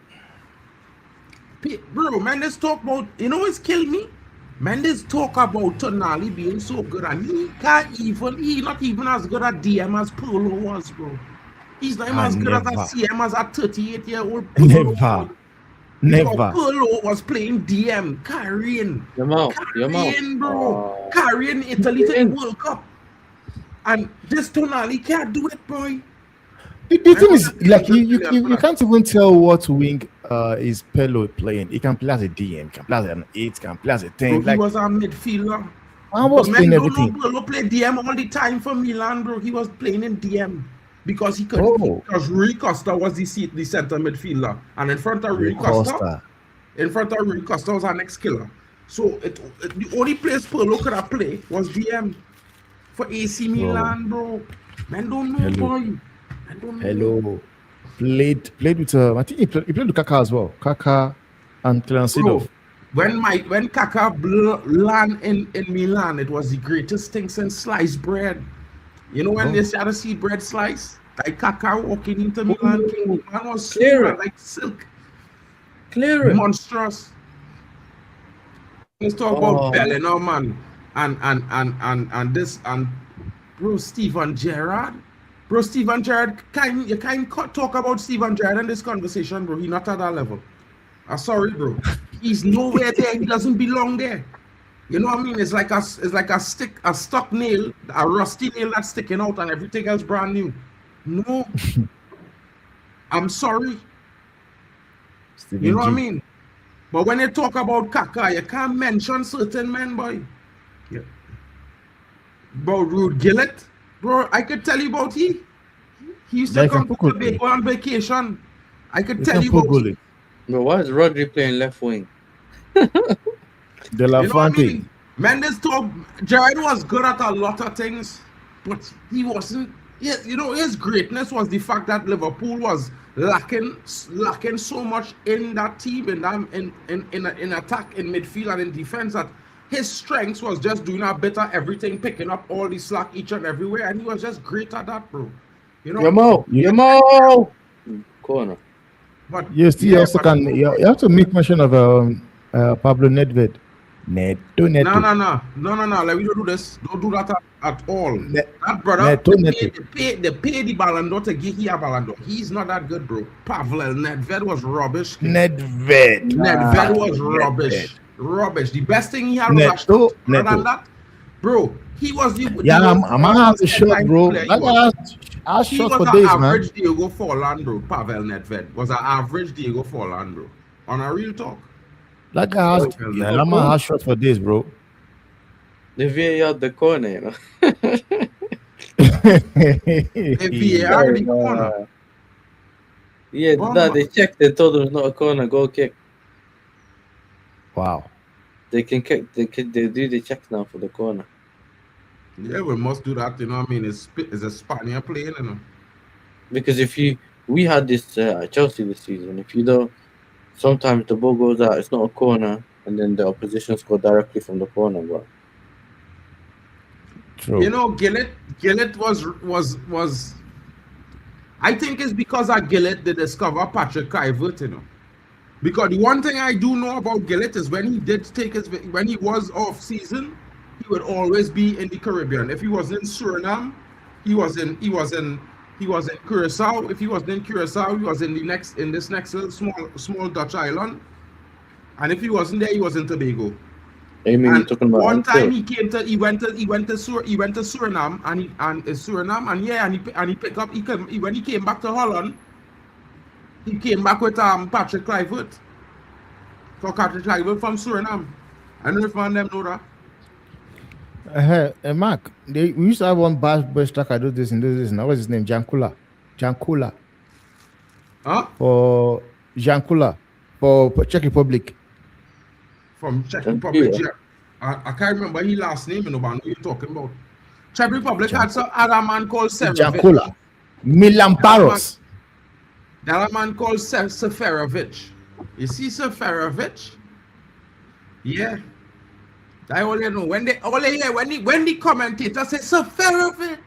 Bro, man, let's talk about, you know what's killing me? Mendes talk about Tonali being so good, and he not even as good at DM as Pirlo was, bro. He's not even as good at a CM as a 38-year-old Pirlo. Never. Pirlo was playing DM, carrying, bro, carrying Italy to the World Cup. And this Tonali can't do it, boy. The thing is, like, you can't even tell what wing is Pirlo playing. He can play as a DM, he can play as an 8, he can play as a 10. Bro, he was a midfielder. I was playing everything. Pirlo played DM all the time for Milan, bro. He was playing in DM because he could. Because Rui Costa was the center midfielder, and in front of Rui Costa was our next killer. So the only place Pirlo could have played was DM for AC Milan, bro. Man, don't know, boy. Hello. Played with I think he played with Kaká as well. Kaká and Clancino. When Kaká land in Milan, it was the greatest thing since sliced bread. You know when they started to see bread slice? Like Kaká walking into Milan, man was clear like silk. Clear. Monstrous. Let's talk about Bellingham, man. And this and bro Steven Gerrard. Bro, Steven Gerrard, you can't talk about Steven Gerrard in this conversation, bro. He's not at that level. I'm sorry, bro. He's nowhere there. He doesn't belong there. You know what I mean? It's like a stuck nail, a rusty nail that's sticking out, and everything else brand new. No, I'm sorry. Steven you know G. what I mean? But when you talk about Kaká, you can't mention certain men, boy. Yeah. Bro, Ruud Gillett. Bro, I could tell you about he used to come to Tobago on vacation. I could tell you about he. Bro, why is Rodri playing left wing? De La Fonte. Mendes told Gerrard was good at a lot of things, but he wasn't. Yeah, you know, his greatness was the fact that Liverpool was lacking so much in that team, in attack, in midfield, and in defense that his strengths was just doing a bit of everything, picking up all the slack each and everywhere, and he was just great at that, bro. You know, Yamo! Corner. But you have to make mention of Pablo Nedved. No. Like, we don't do this. Don't do that at all. That brother, they pay the Ballon d'Or to give him a Ballon d'Or. He's not that good, bro. Pavel Nedved was rubbish. Nedved was rubbish. Rubbish. The best thing he had was a shot. Other than that, bro, he was the I'm out the shot, bro. I shot for days, man. Average Diego Forlan, bro. Pavel Nedved was an average Diego Forlan, bro. On a real talk. That guy has shot for days, bro. The VAR the corner, you know. The VAR the corner. Yeah, they checked. They told them it's not a corner. Goal kick. Wow. They can kick. They do the check now for the corner. Yeah, we must do that. You know what I mean? It's a Spaniard playing, you know. Because we had this at Chelsea this season. If you don't, sometimes the ball goes out. It's not a corner, and then the opposition score directly from the corner. But true. You know, Gillett was. I think it's because of Gillett they discover Patrick Kluivert, you know. Because the one thing I do know about Gillett is when he was off season, he would always be in the Caribbean. If he was in Suriname, he was in Curaçao. If he wasn't in Curaçao, he was in this next little small Dutch island. And if he wasn't there, he was in Tobago. And talking about one time he went to Suriname and when he came back to Holland, he came back with Patrick Kluivert. So Patrick Kluivert from Suriname. I don't know if man them know that. Mark, we used to have one best striker do this and do this. Now what's his name? Jankula. Huh? For Jankula for Czech Republic. From Czech Republic, yeah. I can't remember his last name, but I know what you're talking about. Czech Republic had a man called Seferovic. Jankula. Milan Paros. There a man called Seferovic. You see Seferovic? Yeah. I only know when the commentator says Seferovic,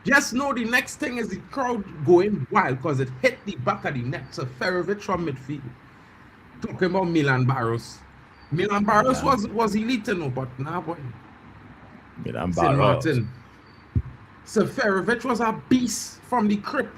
just know the next thing is the crowd going wild because it hit the back of the net. Seferovic from midfield. Talking about Milan Barros. Milan Barros was elite, you know, but nah, boy. Milan St. Barros. Martin. Seferovic was a beast from the crypt.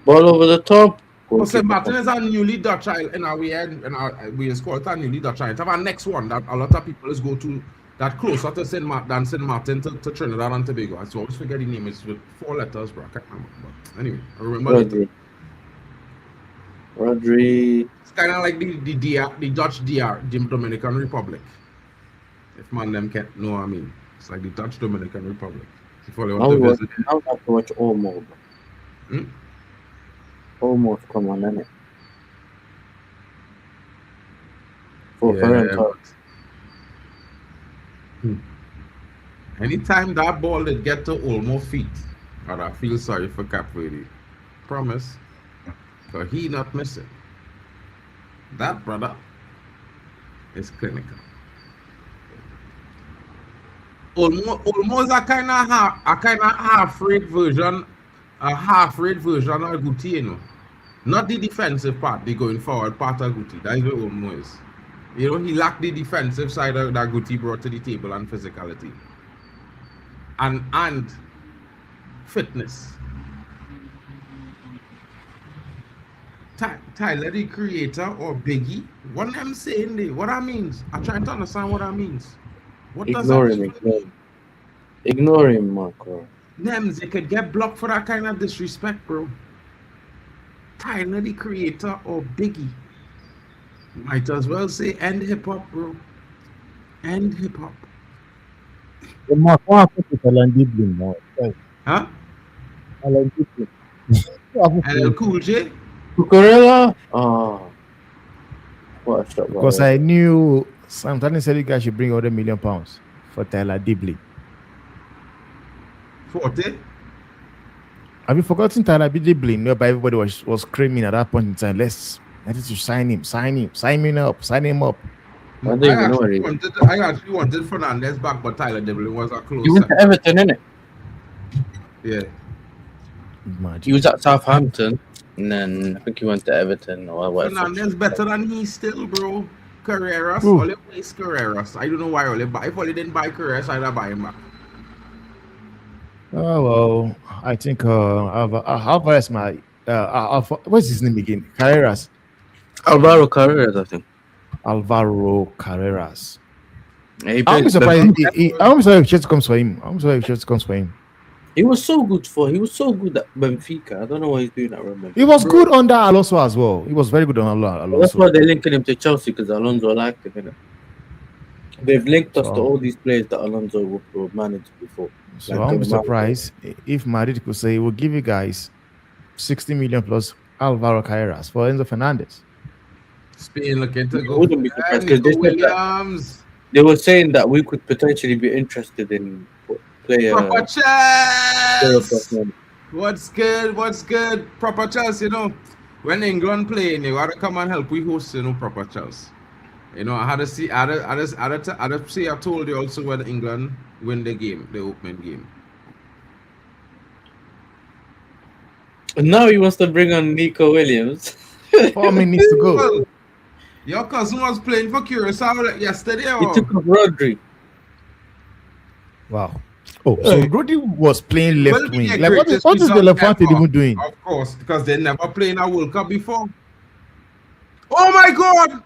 Ball over the top. But St. Goalkeeper Martin is a newly Dutch island, and we just call it a newly Dutch island. Have our next one that a lot of people is go to that closer to St. Martin to Trinidad and Tobago. I always forget the name. It's with 4 letters, bro. I can't remember. But anyway, I remember later. Rodri. It's kind of like the Dutch DR, the Dominican Republic. If man them can't know what I mean. It's like the Dutch Dominican Republic. If you want to visit. Now I have to watch Almost. Almost come on, innit? For parental. Anytime that ball did get to Olmo feet, I feel sorry for Cap Verde. Promise. So he not missing. That brother is clinical. Olmo is a kind of half-rate version, of Guti, you know. Not the defensive part, the going forward part of Guti. That is what Olmo is. You know, he lacked the defensive side that Guti brought to the table and physicality. And fitness. Tyler, the creator, or Biggie, what I'm saying there, what that means? I'm trying to understand what that means. What does that mean? Ignore him, Marco. Nems, they could get blocked for that kind of disrespect, bro. Tyler, the creator, or Biggie. Might as well say end hip hop, bro. End hip hop. Mark, what happened to Alan Diblin now? Huh? Alan Diblin. LL Cool J? Cucurella? Oh. What a shot. Because I knew Sam said you guys should bring out £1 million for Tyler Dibley. 40? Have you forgotten Tyler Dibley? No, but everybody was screaming at that point in time. Let's sign him, sign him up. I actually wanted Fernandez back, but Tyler Dibley was a close. He went to Everton, innit? Yeah. Imagine. He was at Southampton, and then I think he went to Everton or whatever. Fernandez better than he still, bro. Carreras, only plays Carreras. I don't know why if only didn't buy Carreras, I'd buy him back. Oh well, I think Alvarez what's his name again? Carreras. Alvaro Carreras, I think. Alvaro Carreras. Yeah, I'm surprised. I'm sorry if Chelsea comes for him. He was so good at Benfica. I don't know what he's doing at Real Madrid. He was good under Alonso as well. He was very good on Alonso. That's why they're linking him to Chelsea, because Alonso liked him, innit? They've linked us to all these players that Alonso would manage before. So like I'm surprised if Madrid could say, we'll give you guys 60 million plus Alvaro Carreras for Enzo Fernandez. Spain looking to go. Wouldn't be surprised, because Williams. They were saying that we could potentially be interested in player. Proper chess. What's good? Proper chess, you know. When England playing, you gotta come and help we host, you know, proper chess. You know, I told you also when England win the game, the opening game. And now he wants to bring on Nico Williams. 4 minutes to go. Well, your cousin was playing for Curaçao yesterday. He took off Rodri. Wow. Oh, so Rodri was playing left wing. Like, what is the Levante even doing? Of course, because they never played in a World Cup before. Oh my God!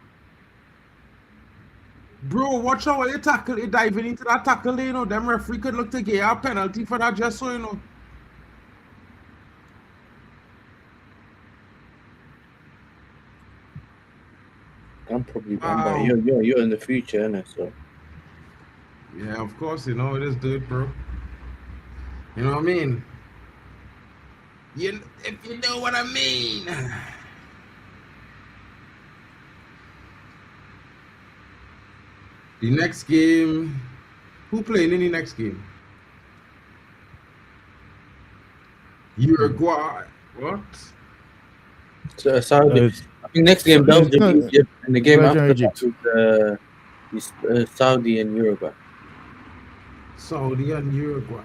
Bro, watch how they tackle. They diving into that tackle, you know. Them referee could look to get a penalty for that, just so you know. I'm probably but you're in the future, innit? So yeah, of course, you know it is good, bro. You know what I mean? If you know what I mean. The next game, who playing in the next game? Uruguay. What? So Saudi. I think next game Belgium, Egypt, and the game after Egypt. that is Saudi and Uruguay. Saudi and Uruguay.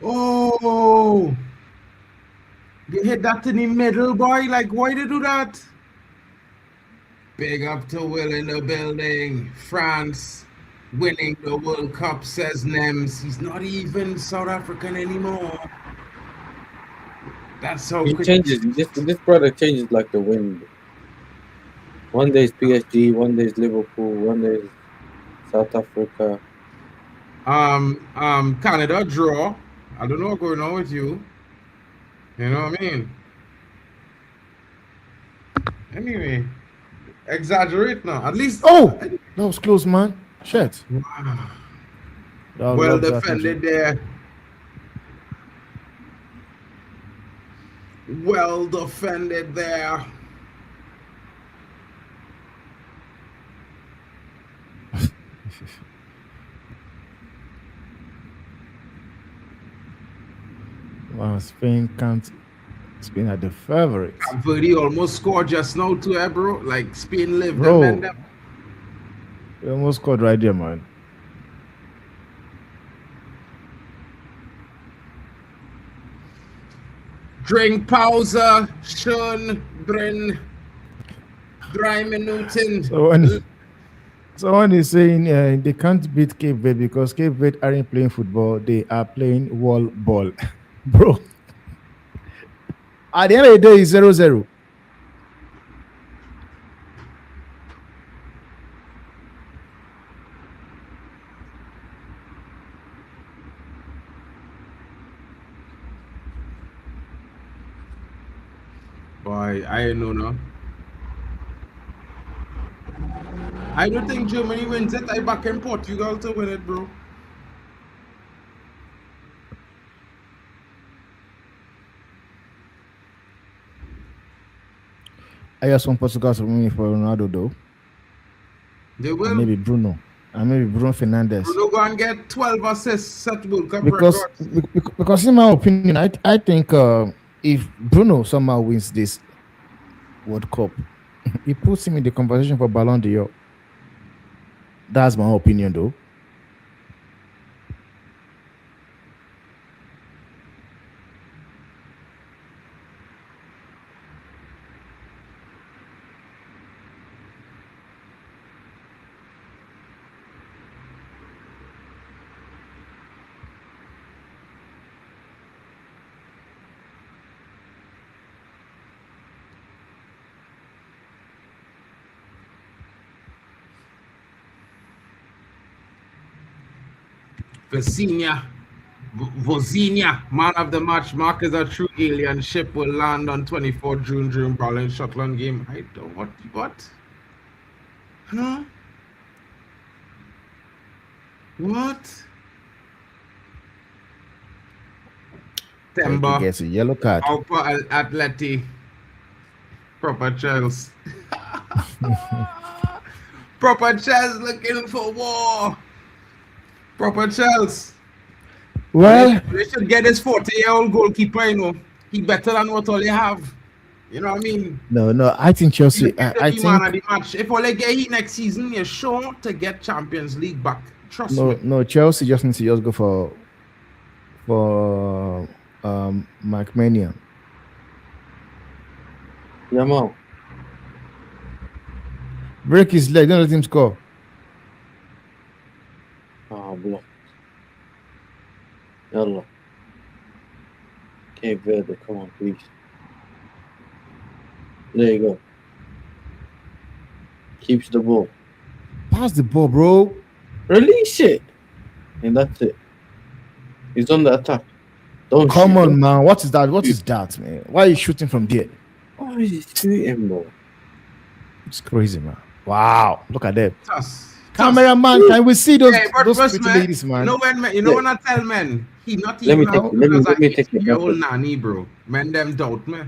Oh, they hit that in the middle, boy. Like, why they do that? Big up to Will in the building. France winning the World Cup, says Nems. He's not even South African anymore. That's how He quick. changes. This brother changes like the wind. One day is PSG, one day is Liverpool, one day is South Africa. Canada draw. I don't know what's going on with you. You know what I mean? Anyway, exaggerate now. At least. Oh, that was close, man. Shit. Wow. That was- Well that was defended there. Well defended there. Wow, Spain can't. Spain are the favorites. Cabo Verde almost scored just now too, bro. Like Spain lived Bro. them and them. They almost scored right there, man. Drink pausa, schön drin. 3 Minuten. Someone is saying they can't beat Cape Verde because Cape Verde aren't playing football; they are playing wall ball, bro. At the end of the day, it's 0-0. Boy, I don't know. I don't think Germany wins it. I back in Portugal to win it, bro. I just want Portugal to win for Ronaldo, though. They will. And maybe Bruno. And maybe Bruno Fernandes. Bruno go and get 12 assists at World Cup Because, record. because in my opinion, I think if Bruno somehow wins this World Cup, he puts him in the conversation for Ballon d'Or. That's my opinion, though. Vozinia, man of the match. Mark is a true alien. Ship will land on 24 June during Berlin Scotland game. I don't what? Huh? What? He Temba, gets a yellow card. Alpa Atleti. Proper Chels. Proper Chels looking for war. Proper Chels. Well, They should get this 40-year-old goalkeeper, you know. He better than what all they have. You know what I mean? no, I think Chelsea. Man I of think the match. If all they get heat next season, you're sure to get Champions League back. Trust me. no. Chelsea just needs to just go for McMania. Yeah, man. Break his leg. Don't let him score. Ah, block. Yalla. Cape Verde, come on, please. There you go. Keeps the ball. Pass the ball, bro. Release it. And that's it. He's on the attack. Don't Come shoot. on, man. What is that? What is that, man? Why are you shooting from there? Why is he shooting, bro? It's crazy, man. Wow. Look at that. Trust. Cameraman, can we see those But those first, pretty man, ladies, man? you know when I tell men, he not Let me even take- out let me- because let me I take it your old back. nanny, bro. Men them doubt me.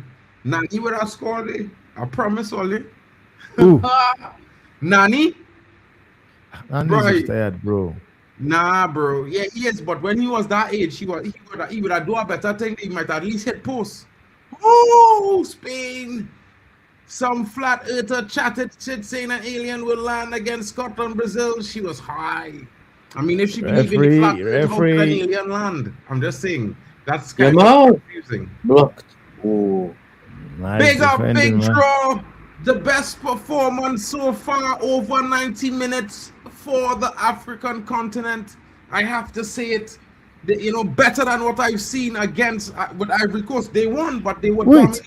Nanny would have scored it. I promise only. Ooh, Nanny? Andy's Right. tired, bro. Nah, bro. Yeah, he is. But when he was that age, he would have do a better thing. He might at least hit post. Oh, Spain. Some flat earther chatted shit saying an alien will land against Scotland, Brazil. She was high. I mean, if she believe in the flat earth, how could an referee. alien land? I'm just saying. That's Your kind of mouth confusing. blocked. Oh, Nice Big up, defending, Big man. Draw. The best performance so far, over 90 minutes for the African continent. I have to say it. Better than what I've seen against with Ivory Coast. They won, but they were Wait.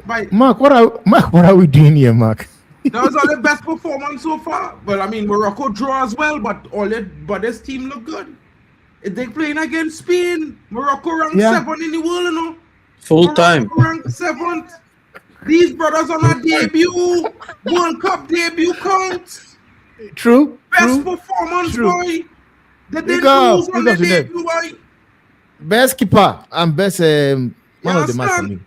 by Mark, what are we doing here, Mark? that was the best performance so far. But I mean, Morocco draw as well, but this team look good. They playing against Spain. Morocco ranked 7 in the world, you know. full time. Morocco ranked 7th. These brothers on a debut, World Cup debut counts. True. Best performance, True. boy. They Big didn't up, lose on big the up to them. debut, boy. Best keeper and best man of the match for understand? me.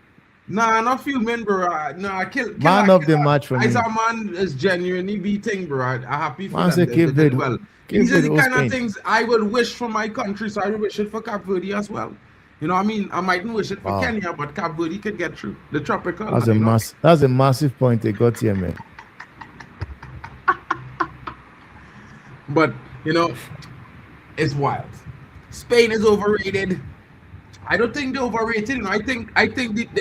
Nah, not few men, bro. Nah, kill Man of the match for me. As a man is genuinely beating, bro. I'm happy for Man them. said They Cape did Verde. well. Cape These are the Verde kind was of things I would wish for my country, so I would wish it for Cabo Verde as well. You know what I mean? I mightn't wish it for Wow. Kenya, but Cabo Verde could get through. The tropical. That's a massive point they got here, man. But, it's wild. Spain is overrated. I don't think they're overrated. I think they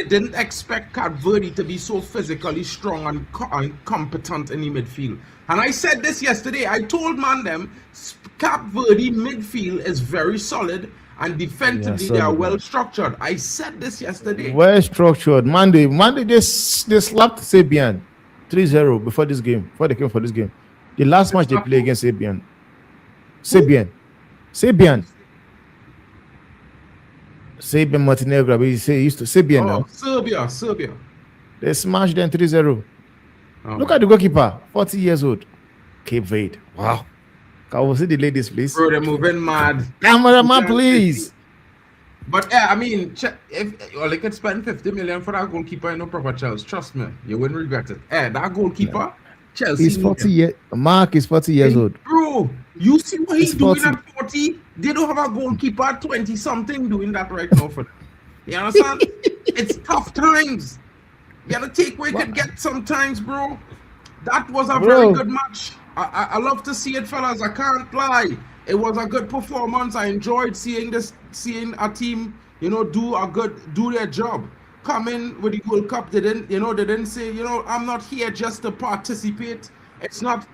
didn't expect Cabo Verde to be so physically strong and competent in the midfield. And I said this yesterday. I told them Cabo Verde midfield is very solid and defensively they are solid, well structured. I said this yesterday. Well structured. Monday they slapped Sabian 3-0 before this game. Before they came for this game. The last match they played against Sabian. Sabian Montenegro, but he used to Sabian now. Serbia. They smashed them 3-0. Oh, Look at the goalkeeper, 40 years old. Cape Verde. Wow. Can we see the ladies, please? bro, they're moving mad. Cameraman, please. But yeah, I mean, if they could spend 50 million for that goalkeeper in no proper Chelsea, trust me, you wouldn't regret it. That goalkeeper, Chelsea. He's 40 years. Mark is 40 years old. Bro, you see what he's He's doing 40. at 40? They don't have a goalkeeper at 20 something doing that right now for them. You understand? It's tough times. You gotta take what you can get sometimes, bro. That was a very good match. I love to see it, fellas. I can't lie. It was a good performance. I enjoyed seeing a team, do their job. Come in with the World Cup. They didn't say, I'm not here just to participate. It's not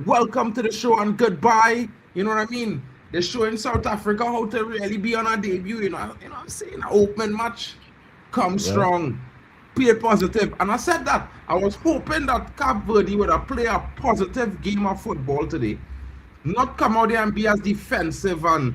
welcome to the show and goodbye. You know what I mean? They're showing South Africa how to really be on a debut. You know what I'm saying? An open match. Come strong. Play positive. And I said that. I was hoping that Cabo Verde would play a positive game of football today. Not come out there and be as defensive and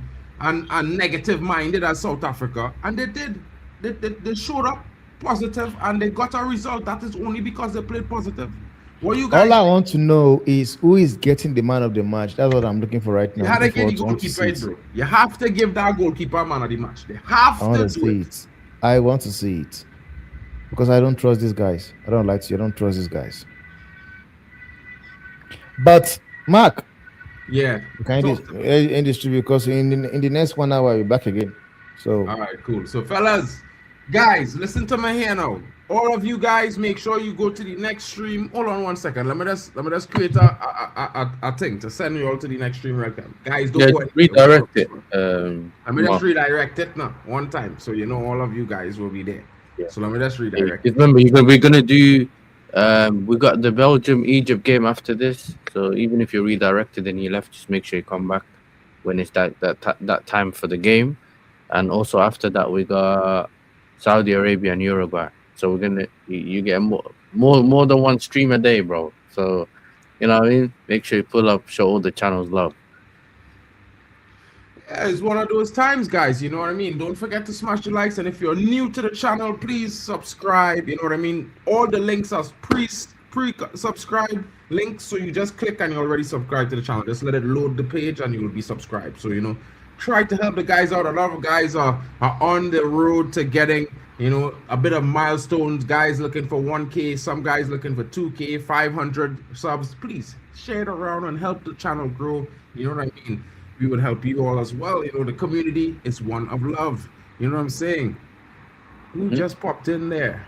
negative minded as South Africa. And they did. They showed up positive and they got a result. That is only because they played positive. What you guys? All I want to know is who is getting the man of the match. That's what I'm looking for right now. You had to give the goalkeeper, bro. You have to give that goalkeeper man of the match. They have to do it. I want to see it. Because I don't trust these guys. I don't trust these guys. But Mark, yeah, kind of industry because in the next 1 hour we're back again. So all right, cool. So fellas, guys, listen to me here now. All of you guys, make sure you go to the next stream. Hold on 1 second. Let me just create a thing to send you all to the next stream right now. Guys, don't go redirect it. Let me just redirect it now one time, so all of you guys will be there. Yeah. So let me just redirect. Remember, we're gonna do. We got the Belgium-Egypt game after this. So even if you're redirected and you left, just make sure you come back when it's that time for the game. And also after that, we got Saudi Arabia and Uruguay. So you get more than one stream a day, bro. So you know what I mean. Make sure you pull up, show all the channels love. Yeah, it's one of those times, guys. You know what I mean? Don't forget to smash the likes. And if you're new to the channel, please subscribe. You know what I mean? All the links are pre-subscribe links. So you just click and you already subscribe to the channel. Just let it load the page and you will be subscribed. So, try to help the guys out. A lot of guys are on the road to getting, a bit of milestones. Guys looking for 1K. Some guys looking for 2K, 500 subs. Please share it around and help the channel grow. You know what I mean? We would help you all as well. The community is one of love. You know what I'm saying? Who just popped in there?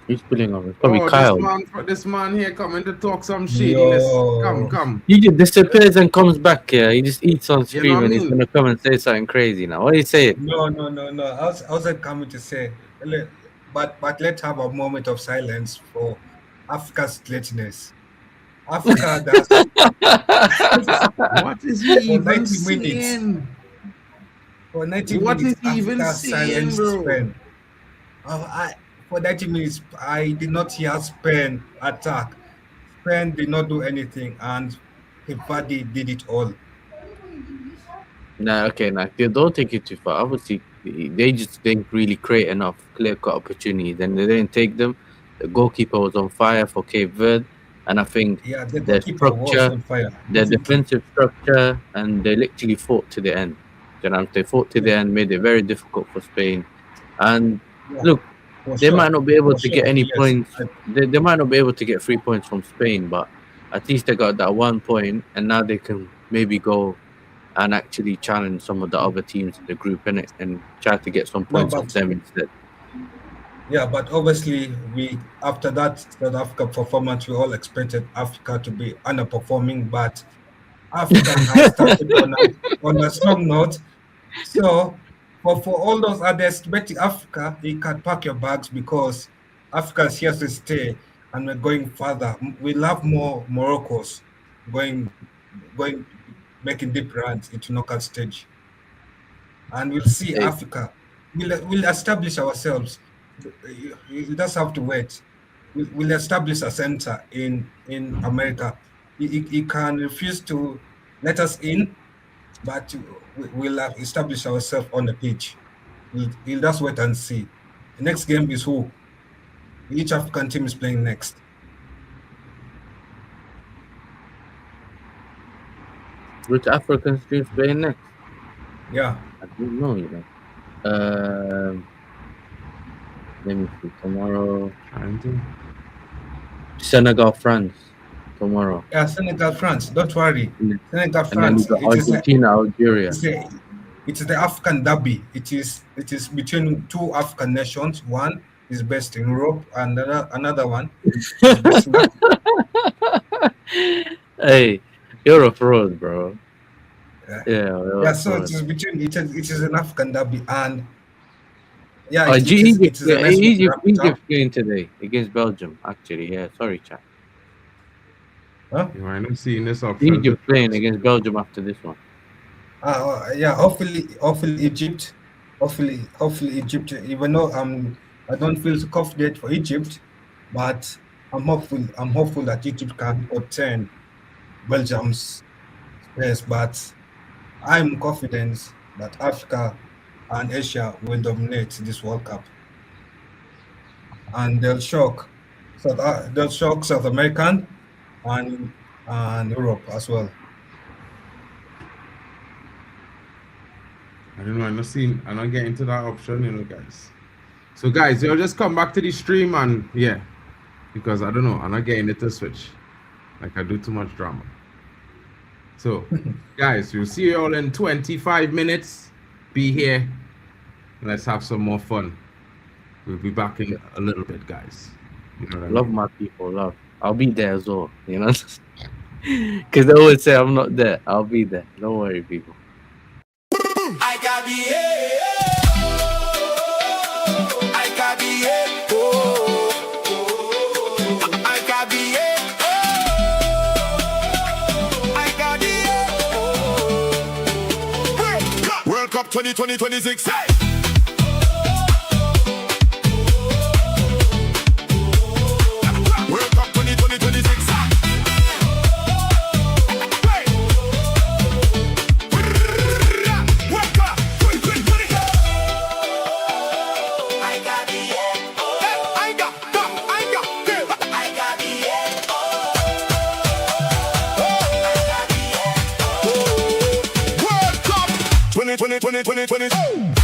Who's pulling on? It's probably Oh, Kyle. this man here coming to talk some shadiness. Yo. Come. He just disappears and comes back here. He just eats on stream know what I and he's mean? gonna come and say something crazy now. What are you saying? No. I was coming to say, but let's have a moment of silence for Africa's lateness. Africa does. What is he For even 90 saying? minutes. For 90 What minutes, is he even Africa saying, silenced bro? Spain. For 90 minutes, I did not hear Spain attack. Spain did not do anything, and Cape did it all. Nah, okay, nah. Don't take it too far. Obviously, they just didn't really create enough clear-cut opportunities, and they didn't take them. The goalkeeper was on fire for Cape Verde, and I think Yeah, the their goalkeeper was structure, on fire. their defensive structure, and they literally fought to the end. You know, they fought to the end, made it very difficult for Spain. And look, they might not be able to get any points. They might not be able to get 3 points from Spain, but at least they got that 1 point, and now they can maybe go and actually challenge some of the other teams in the group in it and try to get some points off them instead. Yeah, but obviously, after that South Africa performance, we all expected Africa to be underperforming, but Africa has started on a strong note. So, for all those others expecting Africa, you can pack your bags because Africa is here to stay, and we're going further. We'll have more Moroccos going, making deep runs into knockout stage, and we'll see Africa. We'll establish ourselves. You just have to wait. We'll establish a center in America. He can refuse to let us in, but we'll establish ourselves on the pitch. We'll just wait and see. The next game is who? Each African team is playing next. Which African team is playing next? Yeah. I don't know, you know. Let me see. Tomorrow, Senegal, France. Tomorrow. Yeah, Senegal, France. Don't worry. Senegal, France. And then you got Argentina, Algeria. It is the African derby. It is between two African nations. One is based in Europe, and another one is based in Hey, you're a fraud, bro. Yeah. So it is between. It is an African derby, and yeah, Egypt playing today against Belgium. Actually, yeah. Sorry, chat. Huh? You might not seeing this option. Egypt playing against Belgium after this one. Yeah. Hopefully Egypt. Hopefully Egypt. Even though I don't feel so confident for Egypt, but I'm hopeful that Egypt can obtain Belgium's space. But I'm confident that Africa and Asia will dominate this World Cup, and they'll shock South American and Europe as well. I don't know. I'm not getting to that option, you know, guys. So, guys, you'll just come back to the stream and because I don't know, I'm not getting it to switch. Like I do too much drama. So, guys, we'll see you all in 25 minutes. Be here. Let's have some more fun. We'll be back in a little bit, guys. You know what I Love mean? my people, love. I'll be there as well, you know? Because they always say I'm not there. I'll be there. Don't worry, people. I can be here. I can be here. I can be here. I can be here. World Cup 2026. World Cup 2026. World Cup 2020.